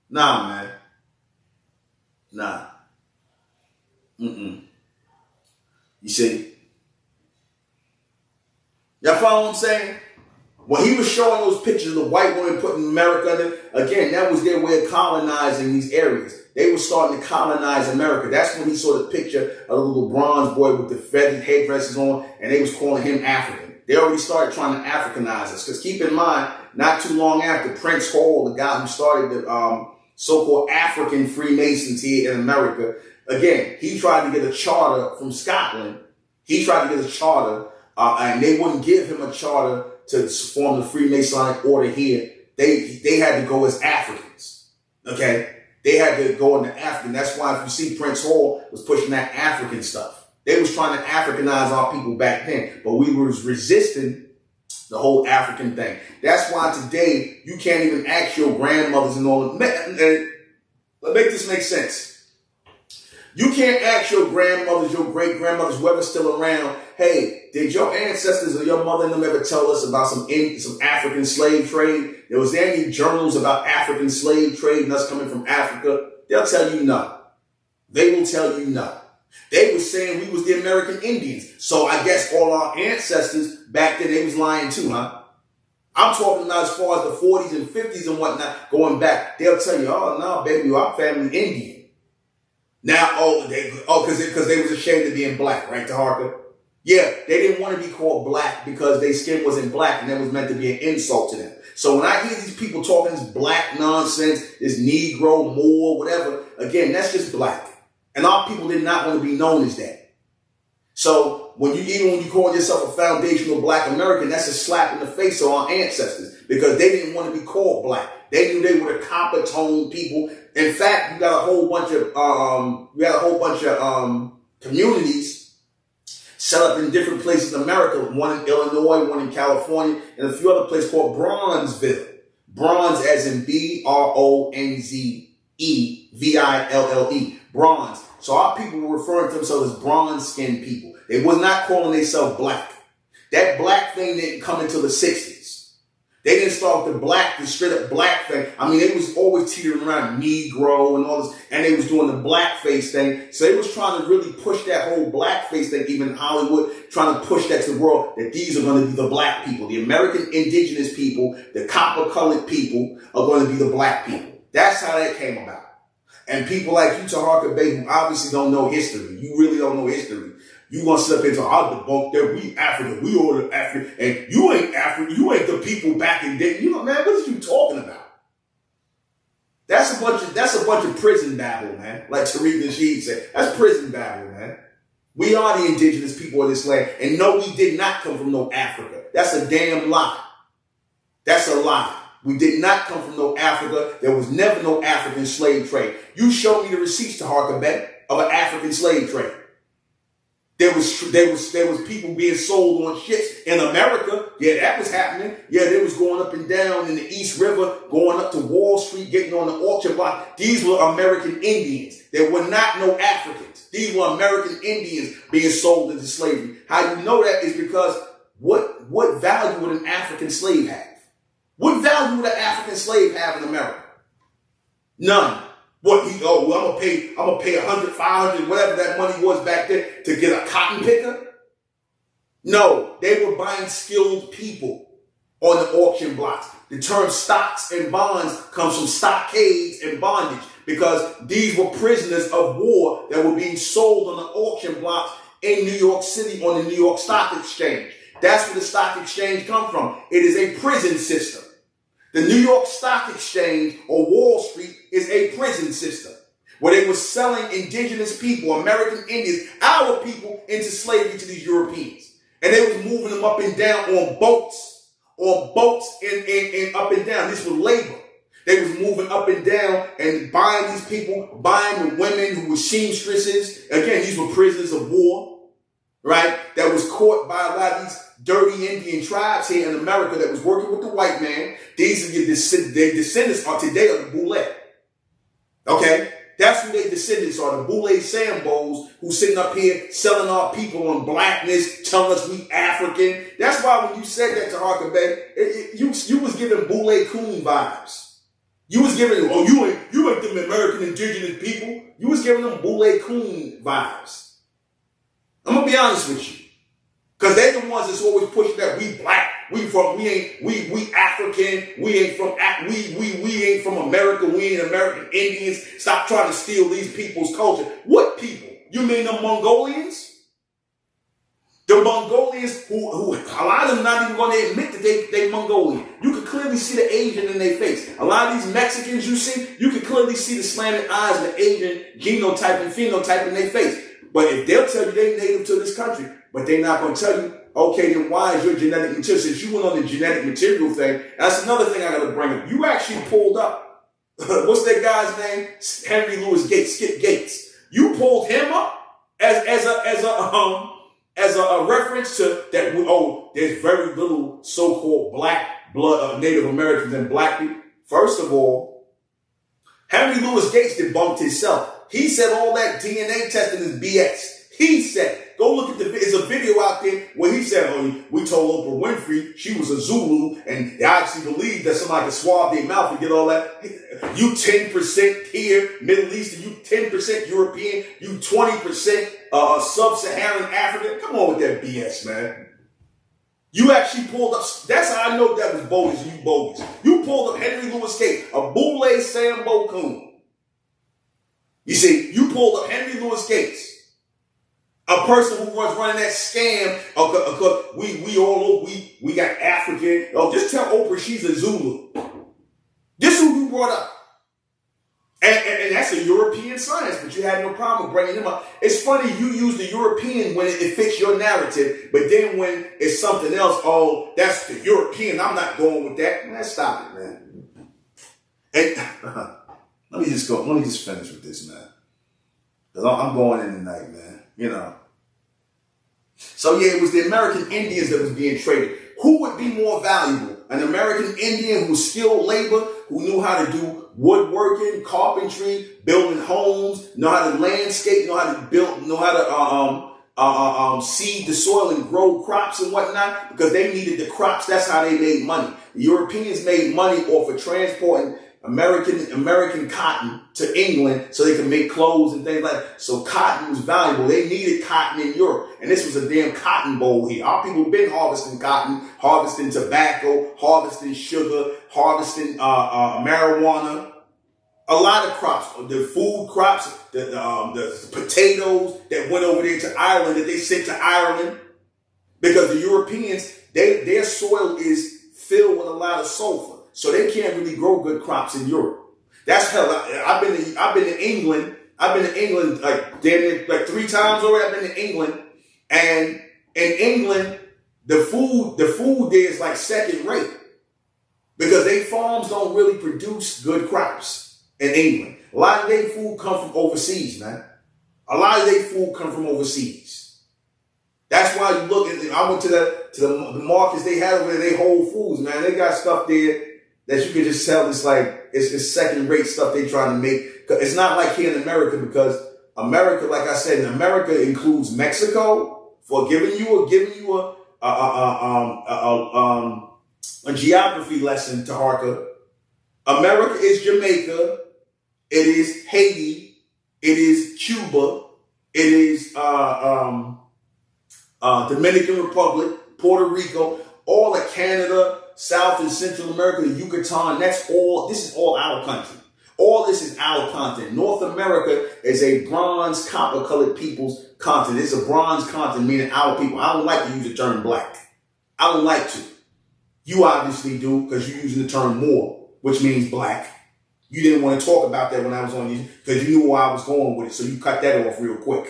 Nah, man. Nah. You see? Y'all follow what I'm saying? When he was showing those pictures of the white woman putting America under, again, that was their way of colonizing these areas. They were starting to colonize America. That's when he saw the picture of the little bronze boy with the feathered headdresses on, and they was calling him African. They already started trying to Africanize us. Because keep in mind, not too long after, Prince Hall, the guy who started the so-called African Freemasons here in America, again, he tried to get a charter from Scotland. He tried to get a charter, and they wouldn't give him a charter to form the Freemasonic order here. They had to go as Africans. Okay? They had to go into African. That's why if you see Prince Hall was pushing that African stuff. They was trying to Africanize our people back then, but we was resisting the whole African thing. That's why today you can't even ask your grandmothers and all. Let's make this make sense. You can't ask your grandmothers, your great-grandmothers, whoever's still around, hey, did your ancestors or your mother and them ever tell us about some African slave trade? Was there any journals about African slave trade and us coming from Africa? They'll tell you no. They will tell you no. They were saying we was the American Indians. So I guess all our ancestors back then, they was lying too, huh? I'm talking about as far as the 40s and 50s and whatnot going back. They'll tell you, oh, no, baby, our family Indian. Now, because they was ashamed of being black, right, Taraka? Yeah, they didn't want to be called black because their skin wasn't black and that was meant to be an insult to them. So when I hear these people talking this black nonsense, this Negro, Moor, whatever, again, that's just black. And our people did not want to be known as that. So even when you call yourself a foundational black American, that's a slap in the face of our ancestors because they didn't want to be called black. They knew they were the copper tone people. In fact, you got a whole bunch of communities set up in different places in America. One in Illinois, one in California, and a few other places called Bronzeville. Bronze as in BRONZEVILLE. Bronze. So our people were referring to themselves as bronze-skinned people. They was not calling themselves black. That black thing didn't come until the 60s. They didn't start with the straight up black thing. I mean, they was always teetering around Negro and all this, and they was doing the blackface thing. So they was trying to really push that whole blackface thing, even in Hollywood, trying to push that to the world, that these are going to be the black people. The American indigenous people, the copper-colored people are going to be the black people. That's how that came about. And people like you, Taraka Bay, who obviously don't know history, you really don't know history, you gonna slip into our debunk that we African, we all the African, and you ain't African, you ain't the people back in day. You know, man, what are you talking about? That's a bunch of prison babble, man. Like Tariq Nasheed said, that's prison babble, man. We are the indigenous people of this land, and no, we did not come from no Africa. That's a damn lie. That's a lie. We did not come from no Africa. There was never no African slave trade. You show me the receipts to Taraka Bay of an African slave trade. There was people being sold on ships in America. Yeah, that was happening. Yeah, they was going up and down in the East River, going up to Wall Street, getting on the auction block. These were American Indians. There were not no Africans. These were American Indians being sold into slavery. How you know that is because what value would an African slave have? What value would an African slave have in America? None. I'm gonna pay 100, 500, whatever that money was back then to get a cotton picker? No, they were buying skilled people on the auction blocks. The term stocks and bonds comes from stockades and bondage because these were prisoners of war that were being sold on the auction blocks in New York City on the New York Stock Exchange. That's where the stock exchange comes from. It is a prison system. The New York Stock Exchange or Wall Street is a prison system where they were selling indigenous people, American Indians, our people into slavery to these Europeans. And they was moving them up and down on boats and up and down. This was labor. They was moving up and down and buying these people, buying the women who were seamstresses. Again, these were prisoners of war, right? That was caught by a lot of these dirty Indian tribes here in America that was working with the white man. These are their descendants are today of the Boule. Okay? That's who their descendants are, the Boule Sambos who sitting up here selling our people on blackness, telling us we African. That's why when you said that to Taraka Bay, you was giving Boule Coon vibes. You was giving, you ain't them American indigenous people. You was giving them Boule Coon vibes. I'm gonna be honest with you. Because they're the ones that's always pushing that we black, we African, we ain't from America, we ain't American Indians. Stop trying to steal these people's culture. What people? You mean the Mongolians? The Mongolians who a lot of them not even going to admit that they Mongolian. You can clearly see the Asian in their face. A lot of these Mexicans you see, you can clearly see the slanted eyes and the Asian genotype and phenotype in their face. But if they'll tell you they native to this country, but they're not going to tell you, okay, then why is your genetic material? Since you went on the genetic material thing, that's another thing I got to bring up. You actually pulled up, what's that guy's name? Henry Louis Gates, Skip Gates. You pulled him up as a reference to that. Oh, there's very little so-called black blood of Native Americans and black people. First of all, Henry Louis Gates debunked himself. He said all that DNA testing is BS. He said, go look at there's a video out there where he said, oh, we told Oprah Winfrey she was a Zulu, and they actually believed that somebody could swab their mouth and get all that. You 10% here, Middle Eastern, you 10% European, you 20% Sub-Saharan African. Come on with that BS, man. You actually pulled up, that's how I know that was bogus, you bogus. You pulled up Henry Louis Gates, a Boule Sambo Coon. You see, you pulled up Henry Louis Gates, a person who was running that scam. We got African. Oh, just tell Oprah she's a Zulu. This is who you brought up, and that's a European science. But you had no problem bringing him up. It's funny you use the European when it fits your narrative, but then when it's something else, oh, that's the European. I'm not going with that. Man, stop it, man. And let me just finish with this, man. Because I'm going in tonight, man. You know. So, yeah, it was the American Indians that was being traded. Who would be more valuable? An American Indian who was skilled labor, who knew how to do woodworking, carpentry, building homes, know how to landscape, know how to build, know how to seed the soil and grow crops and whatnot, because they needed the crops. That's how they made money. The Europeans made money off of transporting American cotton to England so they could make clothes and things like that. So cotton was valuable. They needed cotton in Europe. And this was a damn cotton bowl here. Our people have been harvesting cotton, harvesting tobacco, harvesting sugar, harvesting marijuana. A lot of crops, the food crops, the potatoes that went over there to Ireland, that they sent to Ireland. Because the Europeans, their soil is filled with a lot of sulfur. So they can't really grow good crops in Europe. That's hell. I've been to England. I've been to England like damn near like 3 times already. I've been to England, and in England, the food there is like second rate because they farms don't really produce good crops in England. A lot of their food come from overseas, man. A lot of their food come from overseas. That's why you look at. I went to the markets they had over there. They Whole Foods, man. They got stuff there that you can just tell it's like it's second rate stuff they trying to make. It's not like here in America because America, like I said, in America includes Mexico for giving you a geography lesson, Taraka. America is Jamaica. It is Haiti. It is Cuba. It is Dominican Republic, Puerto Rico, all of Canada, South and Central America, Yucatan. This is all our country. All this is our continent. North America is a bronze, copper-colored people's continent. It's a bronze continent, meaning our people. I don't like to use the term black. I don't like to. You obviously do because you're using the term Moor, which means black. You didn't want to talk about that when I was on you because you knew where I was going with it, so you cut that off real quick.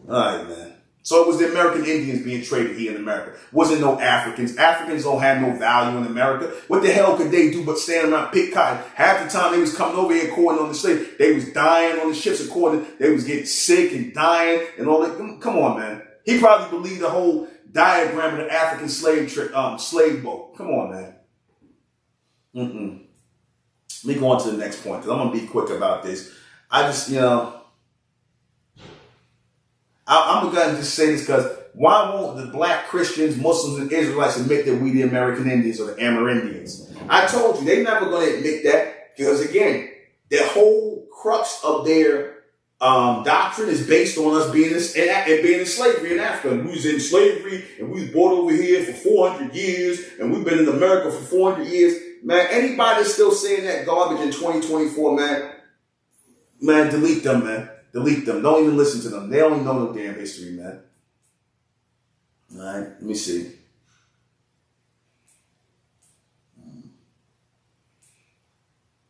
All right, man. So it was the American Indians being traded here in America. Wasn't no Africans. Africans don't have no value in America. What the hell could they do but stand around pick cotton? Half the time they was coming over here according on the slave. They was dying on the ships according. They was getting sick and dying and all that. Come on, man. He probably believed the whole diagram of the African slave boat. Come on, man. Let me go on to the next point because I'm going to be quick about this. I'm going to just say this because why won't the black Christians, Muslims, and Israelites admit that we the American Indians or the Amerindians? I told you, they're never going to admit that because, again, the whole crux of their doctrine is based on us being in slavery in Africa. We was in slavery and we was brought over here for 400 years and we've been in America for 400 years. Man, anybody that's still saying that garbage in 2024, man, delete them, man. Delete them. Don't even listen to them. They don't even know no damn history, man. All right, let me see.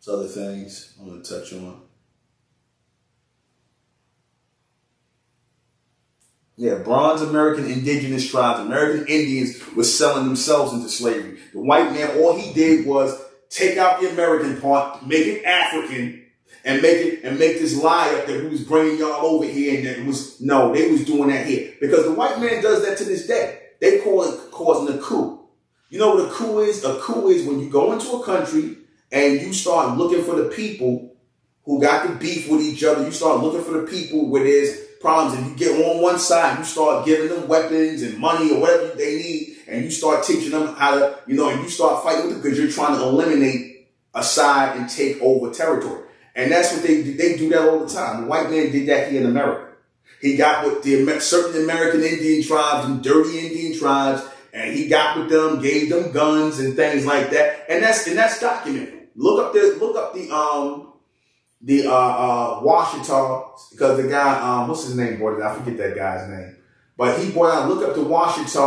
There's other things I'm going to touch on. Yeah, bronze American indigenous tribes, American Indians were selling themselves into slavery. The white man, all he did was take out the American part, make it African, and make this lie up that we was bringing y'all over here and that they was doing that here. Because the white man does that to this day. They call it causing a coup. You know what a coup is? A coup is when you go into a country and you start looking for the people who got the beef with each other. You start looking for the people where there's problems and you get on one side, you start giving them weapons and money or whatever they need, and you start teaching them how to, and you start fighting with them because you're trying to eliminate a side and take over territory. And that's what they do that all the time. The white man did that here in America. He got with certain American Indian tribes and dirty Indian tribes, and he got with them, gave them guns and things like that. And that's documented. Look up the Washita, because the guy, what's his name, boy? I forget that guy's name. But he brought out, look up the Washita,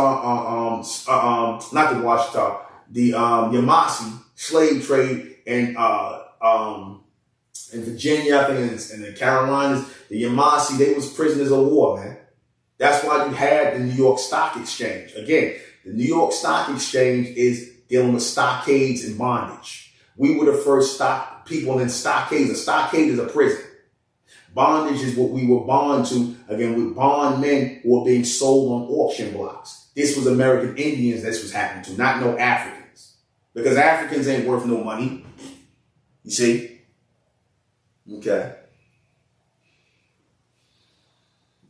not the Washita, the Yamasee slave trade in Virginia, I think in the Carolinas. The Yamasee, they was prisoners of war, man. That's why you had the New York Stock Exchange. Again, the New York Stock Exchange is dealing with stockades and bondage. We were the first people in stockades. A stockade is a prison. Bondage is what we were bond to, again, with bond men who were being sold on auction blocks. This was American Indians this was happening to, not no Africans. Because Africans ain't worth no money. You see? Okay.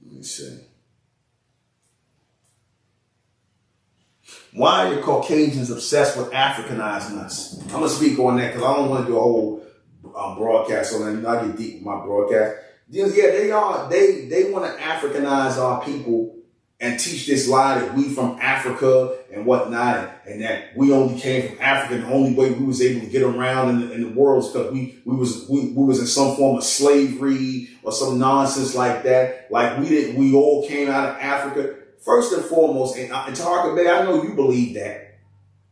Let me see. Why are the Caucasians obsessed with Africanizing us? I'm going to speak on that because I don't want to do a whole broadcast on that. I get deep with my broadcast. Yeah, they are. They want to Africanize our people and teach this lie that we from Africa and whatnot, and that we only came from Africa. And the only way we was able to get around in the world is because we was in some form of slavery or some nonsense like that. Like we all came out of Africa. First and foremost, and Taraka Bay, I know you believe that.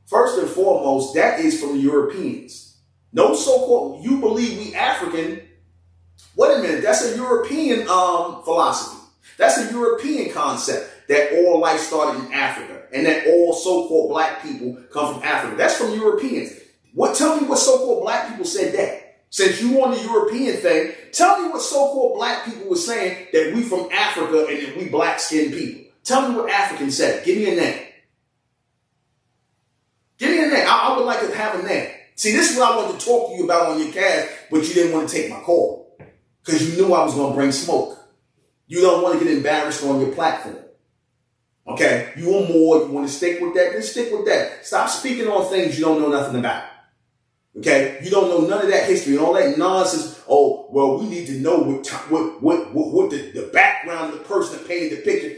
First and foremost, that is from the Europeans. No so-called, you believe we African. Wait a minute, that's a European philosophy. That's a European concept that all life started in Africa and that all so-called black people come from Africa. That's from Europeans. Tell me what so-called black people said that. Since you on the European thing, tell me what so-called black people were saying that we from Africa and that we black-skinned people. Tell me what Africans said. Give me a name. Give me a name. I would like to have a name. See, this is what I wanted to talk to you about on your cast, but you didn't want to take my call because you knew I was going to bring smoke. You don't want to get embarrassed on your platform. Okay? You want more, you want to stick with that, then stick with that. Stop speaking on things you don't know nothing about. Okay? You don't know none of that history and all that nonsense. Oh, well, we need to know what the background of the person that painted the picture.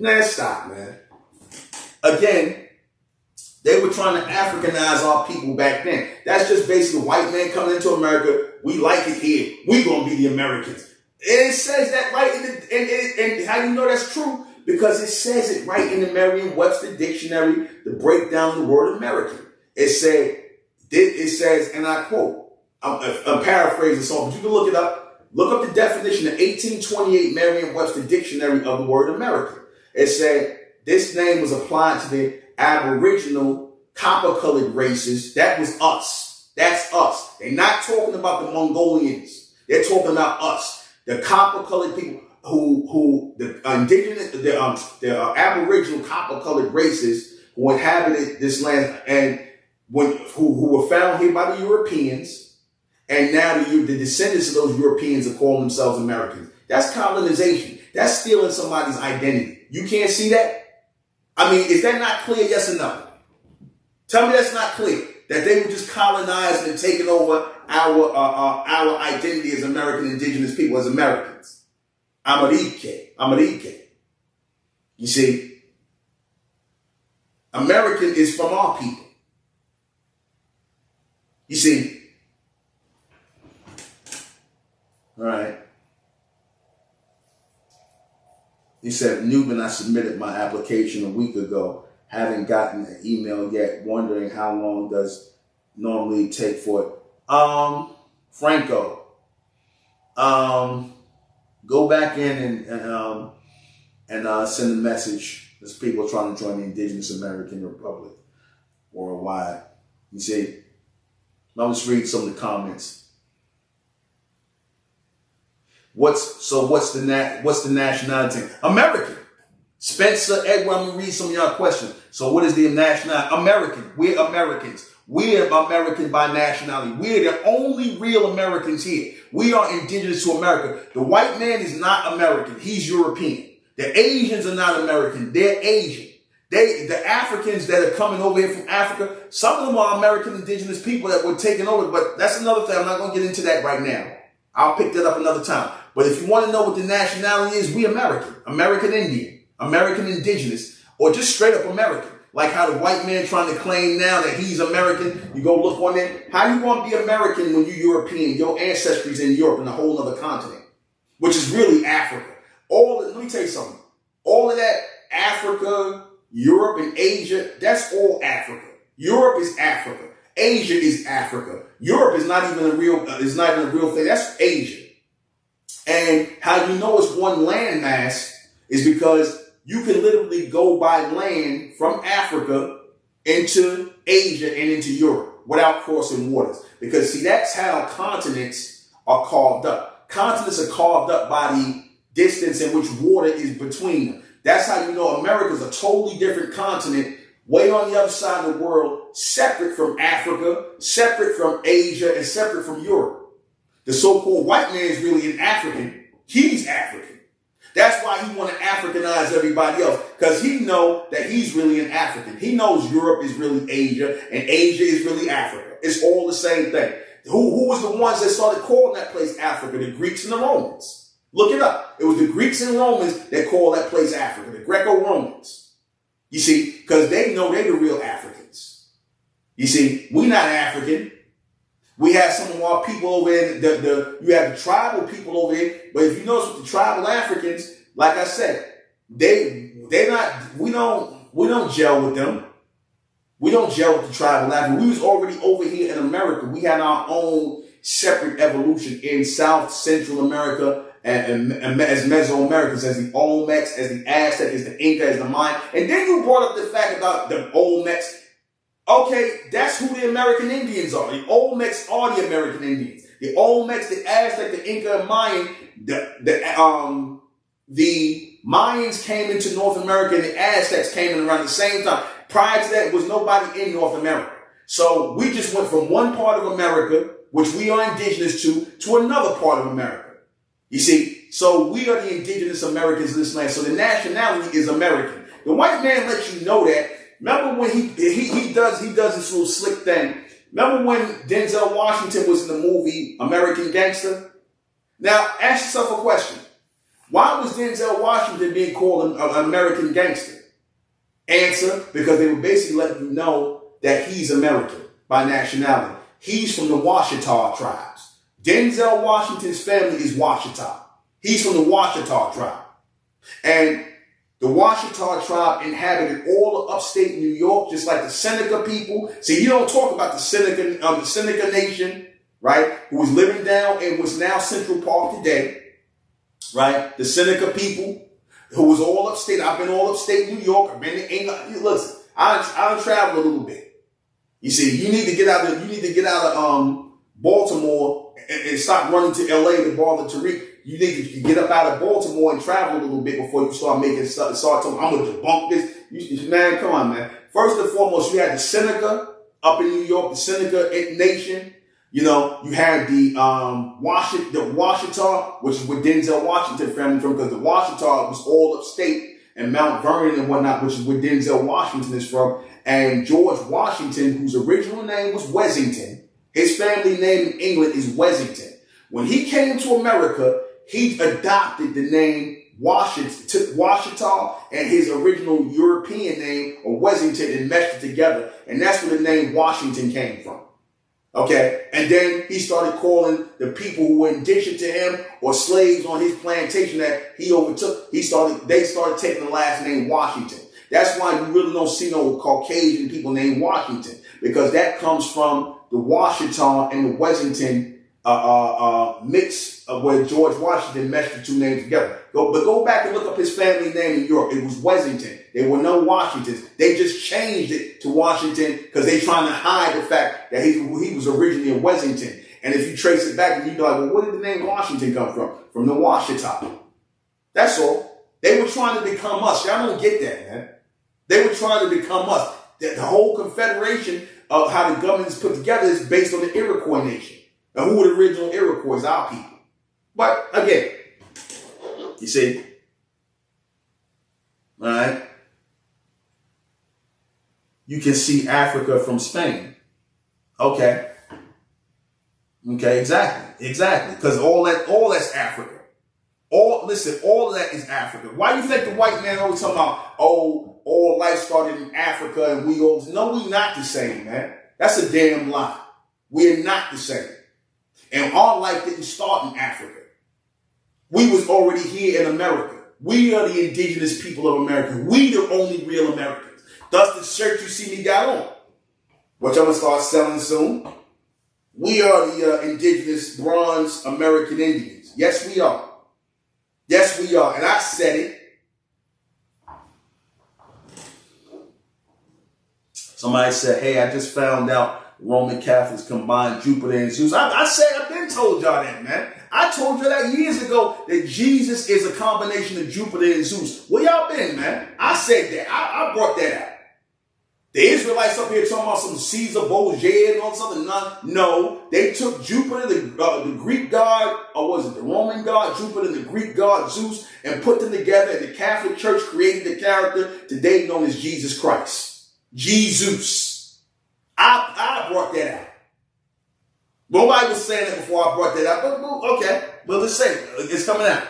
Nah, stop, man. Again, they were trying to Africanize our people back then. That's just basically white man coming into America. We like it here. We're going to be the Americans. And it says that right and how you know that's true? Because it says it right in the Merriam-Webster dictionary, the breakdown of the word American. It says, and I quote, I'm paraphrasing something, but you can look it up. Look up the definition, the 1828 Merriam-Webster dictionary of the word American. It said this name was applied to the Aboriginal copper-colored races. That was us. That's us. They're not talking about the Mongolians. They're talking about us. The copper-colored people who the indigenous, the Aboriginal copper-colored races who inhabited this land and who were found here by the Europeans, and now the descendants of those Europeans are calling themselves Americans. That's colonization. That's stealing somebody's identity. You can't see that? I mean, is that not clear? Yes or no? Tell me that's not clear. That they were just colonizing and taking over our identity as American indigenous people, as Americans. Amerique. You see, American is from our people. You see, all right. He said, Newman, I submitted my application a week ago. Haven't gotten an email yet. Wondering how long does normally take for it. Franco, go back in and send a message. There's people trying to join the Indigenous American Republic worldwide. You see, I'll just read some of the comments. What's the nationality? American. Spencer, Edward, I'm going to read some of y'all questions. So what is the nationality? American. We're Americans. We're American by nationality. We're the only real Americans here. We are indigenous to America. The white man is not American. He's European. The Asians are not American. They're Asian. The Africans that are coming over here from Africa, some of them are American indigenous people that were taken over, but that's another thing. I'm not going to get into that right now. I'll pick that up another time. But if you want to know what the nationality is, we American. American Indian. American indigenous, or just straight up American. Like how the white man trying to claim now that he's American. You go look on there. How you want to be American when you're European? Your ancestry's in Europe, in a whole other continent, which is really Africa. Let me tell you something. All of that Africa, Europe, and Asia, that's all Africa. Europe is Africa. Asia is Africa. Europe is not even a real thing. That's Asia. And how you know it's one landmass is because you can literally go by land from Africa into Asia and into Europe without crossing waters. Because see, that's how continents are carved up. Continents are carved up by the distance in which water is between them. That's how you know America's a totally different continent, way on the other side of the world, separate from Africa, separate from Asia, and separate from Europe. The so-called white man is really an African. He's African. That's why he want to Africanize everybody else, because he know that he's really an African. He knows Europe is really Asia, and Asia is really Africa. It's all the same thing. Who was the ones that started calling that place Africa? The Greeks and the Romans. Look it up. It was the Greeks and Romans that called that place Africa, the Greco-Romans. You see, because they know they're the real Africans. You see, we're not African. We have some of our people over there, you have the tribal people over there, but if you notice with the tribal Africans, like I said, they're not, we don't gel with them. We don't gel with the tribal Africans. We was already over here in America. We had our own separate evolution in South Central America and as Mesoamericans, as the Olmecs, as the Aztec, as the Inca, as the Mayan. And then you brought up the fact about the Olmecs. Okay, that's who the American Indians are. The Olmecs are the American Indians. The Olmecs, the Aztec, the Inca, and Mayan. The Mayans came into North America, and the Aztecs came in around the same time. Prior to that, there was nobody in North America. So we just went from one part of America, which we are indigenous to another part of America. You see, so we are the indigenous Americans in this land. So the nationality is American. The white man lets you know that. Remember when he does this little slick thing. Remember when Denzel Washington was in the movie American Gangster? Now, ask yourself a question. Why was Denzel Washington being called an American gangster? Answer, because they were basically letting you know that he's American by nationality. He's from the Washita tribes. Denzel Washington's family is Washita. He's from the Washita tribe. And the Washita tribe inhabited all of upstate New York, just like the Seneca people. See, you don't talk about the Seneca Nation, right? Who was living down in what's now Central Park today, right? The Seneca people, who was all upstate. I've been all upstate New York. I've been in England. Listen, I travel a little bit. You see, you need to get out of Baltimore and stop running to LA to bother Tariq. You need to get up out of Baltimore and travel a little bit before you start making stuff. Start talking, I'm going to debunk this. Man, come on, man. First and foremost, you had the Seneca up in New York, the Seneca Nation. You know, you had the Washita, which is where Denzel Washington family from, because the Washita was all upstate, and Mount Vernon and whatnot, which is where Denzel Washington is from. And George Washington, whose original name was Wessington, his family name in England is Wessington. When he came to America, he adopted the name Washington, took Washita and his original European name of Wessington and meshed it together. And that's where the name Washington came from. Okay. And then he started calling the people who were indigenous to him or slaves on his plantation that he overtook. They started taking the last name Washington. That's why you really don't see no Caucasian people named Washington, because that comes from the Washita and the Wessington mix of where George Washington meshed the two names together. Go back and look up his family name in Europe. It was Wessington. There were no Washingtons. They just changed it to Washington because they're trying to hide the fact that he was originally a Wessington. And if you trace it back, you'd be like, well, where did the name Washington come from? From the Washita. That's all. They were trying to become us. Y'all don't get that, man. They were trying to become us. The whole confederation of how the government is put together is based on the Iroquois nation. And who were the original Iroquois? Our people. But again, you see, all right, you can see Africa from Spain. Okay, exactly. Because all that's Africa. All of that is Africa. Why do you think the white man always talking about, oh, all life started in Africa and we all? No, we not the same, man. That's a damn lie. We're not the same. And our life didn't start in Africa. We was already here in America. We are the indigenous people of America. We the only real Americans. Thus the shirt you see me got on, which I'm going to start selling soon. We are the indigenous bronze American Indians. Yes, we are. Yes, we are. And I said it. Somebody said, hey, I just found out Roman Catholics combine Jupiter and Zeus. I said, I've been told y'all that, man. I told you that years ago, that Jesus is a combination of Jupiter and Zeus. Where y'all been, man? I said that. I brought that out. The Israelites up here talking about some Caesar Borgia and all something. No, they took Jupiter, the Greek god, or was it the Roman god, Jupiter, the Greek god, Zeus, and put them together, and the Catholic Church created the character today known as Jesus Christ. Jesus. I brought that out. Nobody was saying that before I brought that out, but okay, well, let's say it's coming out.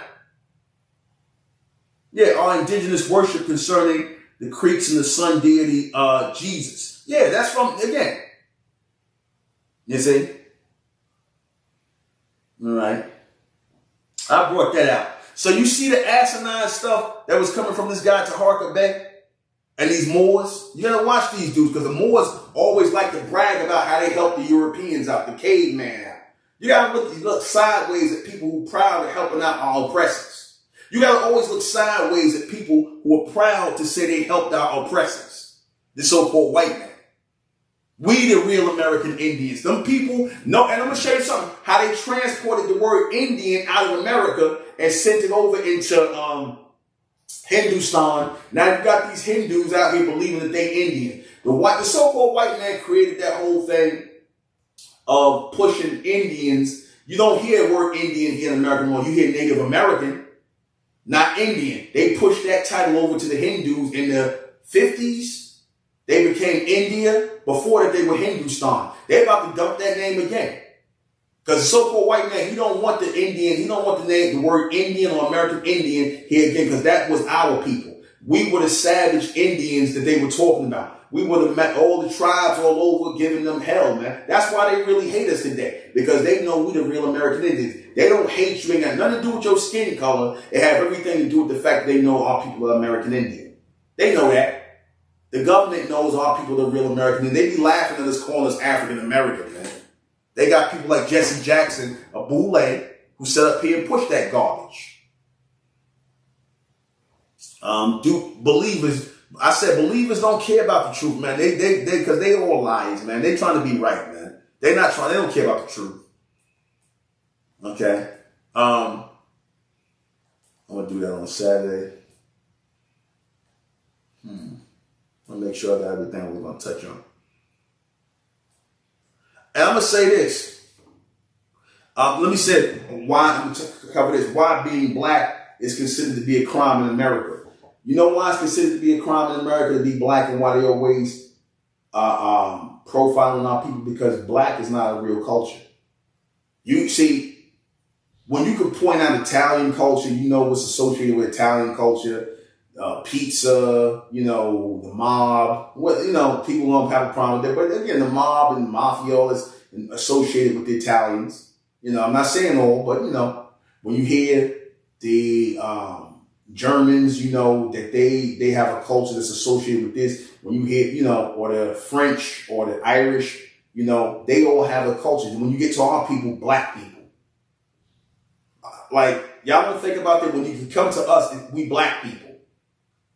Yeah, our indigenous worship concerning the Creeks and the sun deity, Jesus. Yeah, that's from, again. You see? All right. I brought that out. So you see the asinine stuff that was coming from this guy, Taraka Bay, and these Moors? You gotta watch these dudes, because the Moors always like to brag about how they helped the Europeans out, the caveman out. You gotta look sideways at people who are proud of helping out our oppressors. You gotta always look sideways at people who are proud to say they helped our oppressors, the so-called white man. We the real American Indians. Them people, no, and I'm gonna show you something, how they transported the word Indian out of America and sent it over into Hindustan. Now you've got these Hindus out here believing that they Indian. The so-called white man created that whole thing of pushing Indians. You don't hear the word Indian here in America anymore. You hear Native American. Not Indian. They pushed that title over to the Hindus in the 50s. They became India. Before that, they were Hindustan. They're about to dump that name again. Because the so-called white man, he don't want the Indian, he don't want the name, the word Indian or American Indian here again, because that was our people. We were the savage Indians that they were talking about. We would have met all the tribes all over, giving them hell, man. That's why they really hate us today, because they know we the real American Indians. They don't hate you. Ain't got nothing to do with your skin color. It have everything to do with the fact they know our people are American Indian. They know that. The government knows our people are real American Indian. They be laughing at us, calling us African American, man. They got people like Jesse Jackson, a boule, who set up here and pushed that garbage. Believers don't care about the truth, man. Because they all liars, man. They trying to be right, man. They don't care about the truth. Okay. I'm gonna do that on Saturday. I'll make sure I got everything we're gonna touch on. And I'm gonna say this. Let me say why I'm gonna cover this. Why being black is considered to be a crime in America. You know why it's considered to be a crime in America to be black, and why they always profiling our people? Because black is not a real culture. You see, when you can point out Italian culture, you know what's associated with Italian culture, pizza, you know, the mob. Well, you know, people don't have a problem with that. But again, the mob and the mafia all is associated with the Italians. You know, I'm not saying all, but you know, when you hear the Germans, you know, that they have a culture that's associated with this. When you hear, you know, or the French or the Irish, you know, they all have a culture. When you get to our people, black people, like, y'all don't think about that. When you come to us, we black people,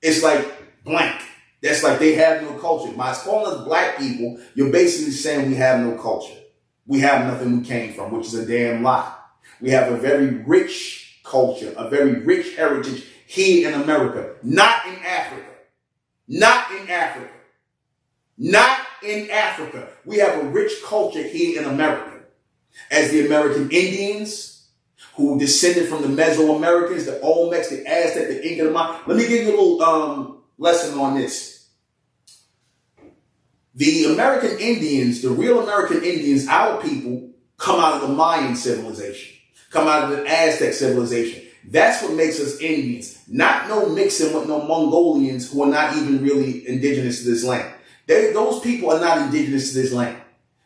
it's like blank. That's like they have no culture. By calling us black people, you're basically saying we have no culture. We have nothing we came from, which is a damn lie. We have a very rich culture, a very rich heritage here in America, not in Africa. Not in Africa. Not in Africa. We have a rich culture here in America. As the American Indians, who descended from the Mesoamericans, the Olmecs, the Aztec, the Inca, the Maya. Let me give you a little lesson on this. The American Indians, the real American Indians, our people, come out of the Mayan civilization, come out of the Aztec civilization. That's what makes us Indians. Not no mixing with no Mongolians who are not even really indigenous to this land. Those people are not indigenous to this land.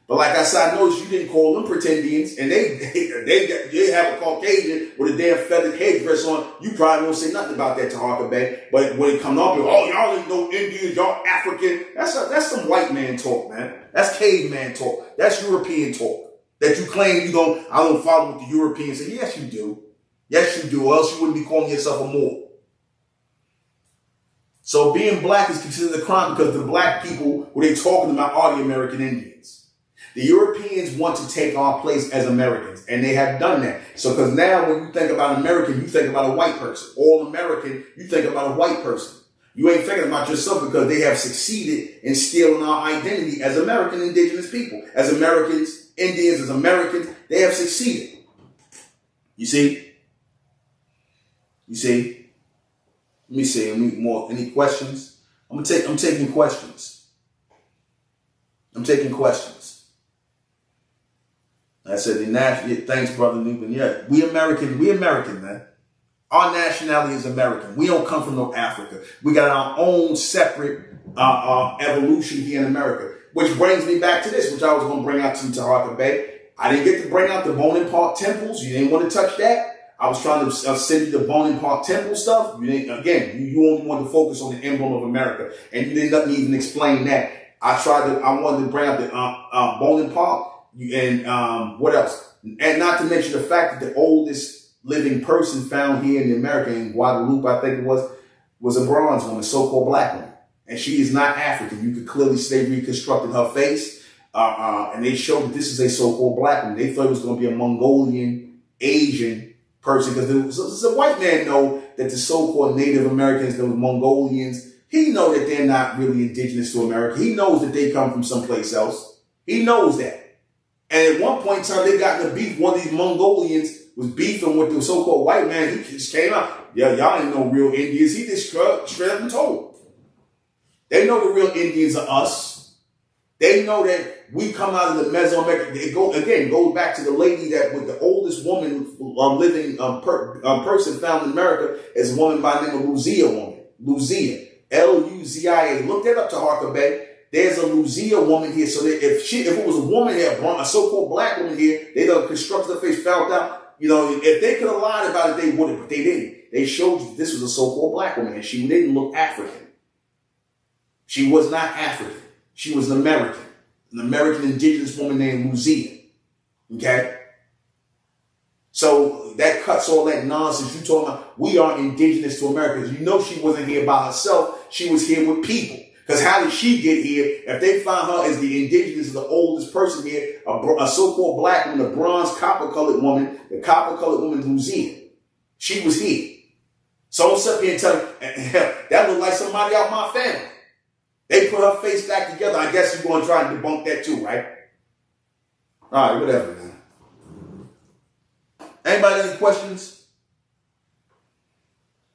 But like I said, I noticed you didn't call them pretendians, and they have a Caucasian with a damn feathered headdress on. You probably won't say nothing about that to Harker Bay. But when it comes up, y'all ain't no Indians, y'all African. That's some white man talk, man. That's caveman talk. That's European talk. That you claim I don't follow what the Europeans say. Yes, you do. Yes, you do. Or else you wouldn't be calling yourself a Moor. So being black is considered a crime because the black people who they talking about are the American Indians. The Europeans want to take our place as Americans, and they have done that. So, because now when you think about American, you think about a white person. All American, you think about a white person. You ain't thinking about yourself because they have succeeded in stealing our identity as American indigenous people, as Americans, Indians, as Americans. They have succeeded. You see? You see? Let me see. Any questions? I'm taking questions. I'm taking questions. I said the national. Thanks, brother Newman. Yeah, we American, man. Our nationality is American. We don't come from no Africa. We got our own separate evolution here in America. Which brings me back to this, which I was going to bring out to Taraka Bay. I didn't get to bring out the Bonin Park temples. You didn't want to touch that. I was trying to send you the Bonin Park temple stuff. You didn't. Again, you only want to focus on the emblem of America, and you didn't even explain that. I wanted to bring out the Bonin Park and what else? And not to mention the fact that the oldest living person found here in America, in Guadalupe, I think it was a bronze woman, so-called black woman. And she is not African. You could clearly see they reconstructed her face, and they showed that this is a so-called black woman. They thought it was going to be a Mongolian, Asian person, because a white man know that the so-called Native Americans, the Mongolians, he know that they're not really indigenous to America. He knows that they come from someplace else. He knows that. And at one point in time, they got in a beef. One of these Mongolians was beefing with the so-called white man. He just came out. Yeah, y'all ain't no real Indians. He just straight up and told them. They know the real Indians are us. They know that we come out of the Mesoamerican. It goes back to the lady that was the oldest woman living person found in America is a woman by the name of Luzia. L-U-Z-I-A. Look that up, Taraka Bay. There's a Luzia woman here. So that if it was a woman here, a so-called black woman here, they done constructed her face, found out. You know, if they could have lied about it, they would have, but they didn't. They showed you this was a so-called black woman, and she didn't look African. She was not African. She was an American indigenous woman named Luzia. Okay? So that cuts all that nonsense. You talking about we are indigenous to America. You know she wasn't here by herself. She was here with people. Because how did she get here? If they found her as the indigenous, the oldest person here, a so-called black woman, a bronze copper-colored woman, the copper-colored woman Luzia, she was here. So don't sit here and tell me, that looked like somebody out my family. They put her face back together. I guess you're going to try and debunk that too, right? All right, whatever, man. Anybody got any questions?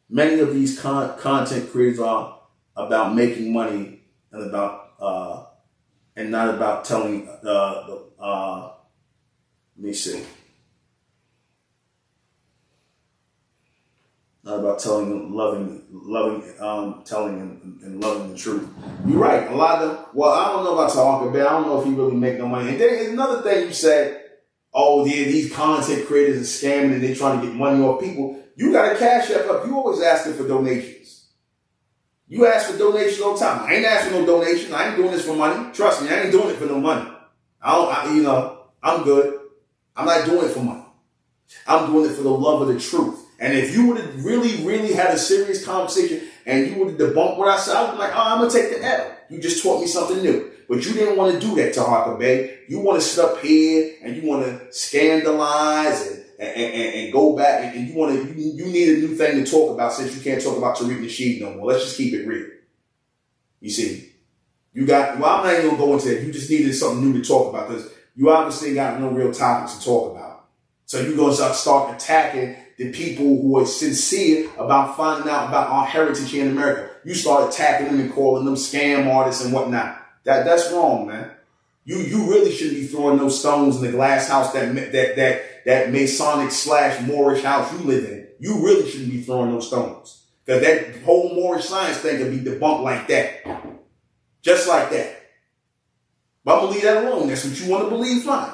Many of these content creators are about making money and about and not about telling let me see. Not about telling, telling and loving the truth. You're right. A lot of them, well, I don't know about Taraka, but I don't know if he really make no money. And then another thing you said, oh yeah, these content creators are scamming and they're trying to get money off people. You got to cash that up. You always asking for donations. You ask for donations all the time. I ain't asking no donation. I ain't doing this for money. Trust me, I ain't doing it for no money. I'm good. I'm not doing it for money. I'm doing it for the love of the truth. And if you would have really, really had a serious conversation and you would have debunked what I said, I would be like, oh, I'm going to take the L. You just taught me something new. But you didn't want to do that, Taraka Bay. You want to sit up here and you want to scandalize and go back and you need a new thing to talk about since you can't talk about Tariq Nasheed no more. Let's just keep it real. You see, I'm not even going to go into that. You just needed something new to talk about because you obviously got no real topics to talk about. So you're going to start attacking the people who are sincere about finding out about our heritage here in America. You start attacking them and calling them scam artists and whatnot. That's wrong, man. You really shouldn't be throwing those stones in the glass house that Masonic / Moorish house you live in. You really shouldn't be throwing those stones. Because that whole Moorish science thing can be debunked like that. Just like that. But I'm going to leave that alone. That's what you want to believe, fine.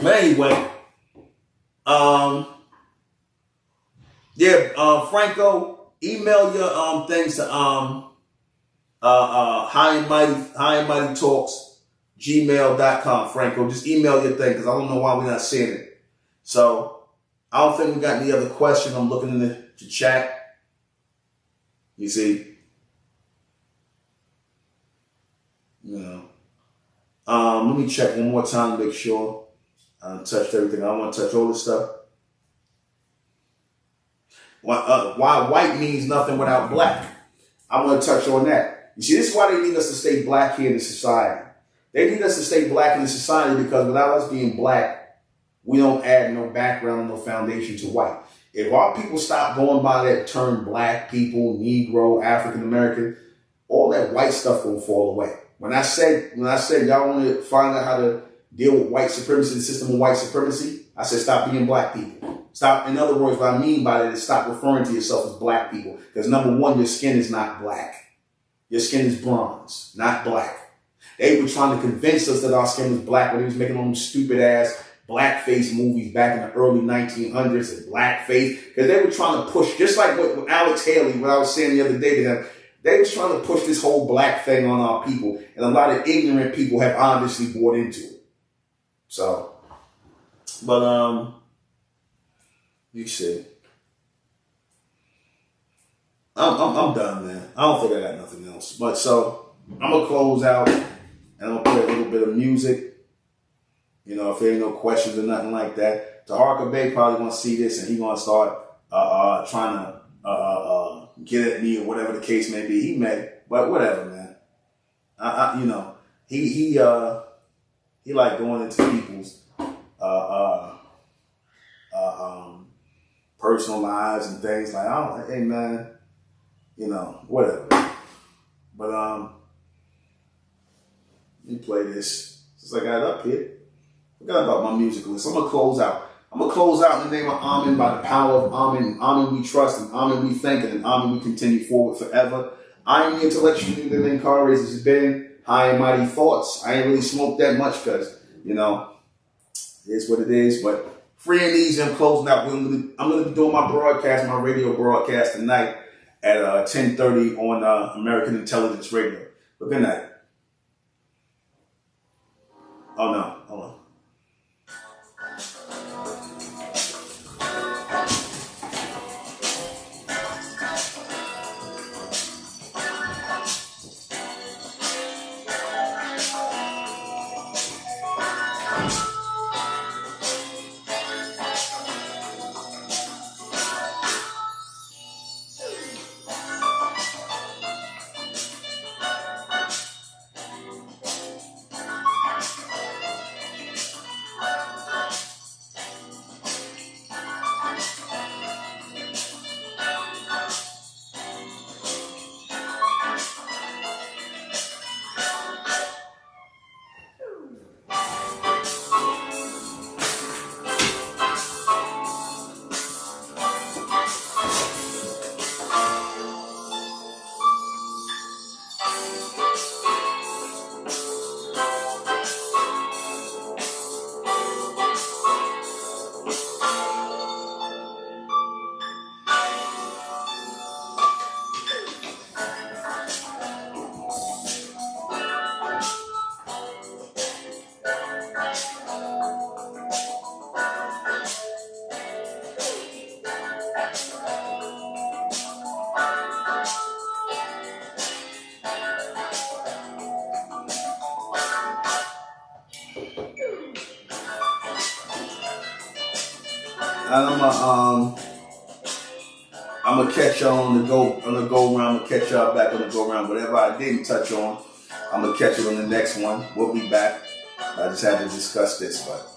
But anyway, Franco, email your things to high and mighty talks gmail.com. Franco, just email your thing because I don't know why we're not seeing it. So I don't think we got any other questions. I'm looking in the chat. You see, let me check one more time to make sure I touched everything. I don't want to touch all this stuff. Why white means nothing without black. I want to touch on that. You see, this is why they need us to stay black here in the society. They need us to stay black in the society because without us being black, we don't add no background, no foundation to white. If our people stop going by that term black people, Negro, African American, all that white stuff gonna fall away. When I said y'all want to find out how to deal with white supremacy, the system of white supremacy, I said stop being black people. Stop. In other words, what I mean by that is stop referring to yourself as black people. Because number one, your skin is not black. Your skin is bronze, not black. They were trying to convince us that our skin was black when they was making them stupid ass blackface movies back in the early 1900s and blackface. Because they were trying to push, just like what Alex Haley, what I was saying the other day to them, they was trying to push this whole black thing on our people. And a lot of ignorant people have obviously bought into it. So, but, you see, I'm done, man. I don't think I got nothing else. But so I'm gonna close out and I'm gonna play a little bit of music. You know, if there ain't no questions or nothing like that, Taraka Bay probably gonna see this and he gonna start trying to get at me or whatever the case may be. He may, but whatever, man. You know, he like going into people's personal lives and things like, hey man, you know, whatever. But let me play this since I got it up here. Forgot about my music list. I'm gonna close out. I'm gonna close out in the name of Amen by the power of Amen. Amen we trust and Amen we thank and Amen we continue forward forever. I am the intellectual leader that encourages. This has been High and Mighty Thoughts. I ain't really smoked that much because, you know, it is what it is. But free and easy, I'm closing out. I'm gonna be doing my broadcast, my radio broadcast tonight at 10:30 on American Intelligence Radio. But good night. Oh no, hold on. And I'm gonna catch y'all on the go round. I'm gonna catch y'all back on the go round. Whatever I didn't touch on, I'm gonna catch it on the next one. We'll be back. I just had to discuss this, but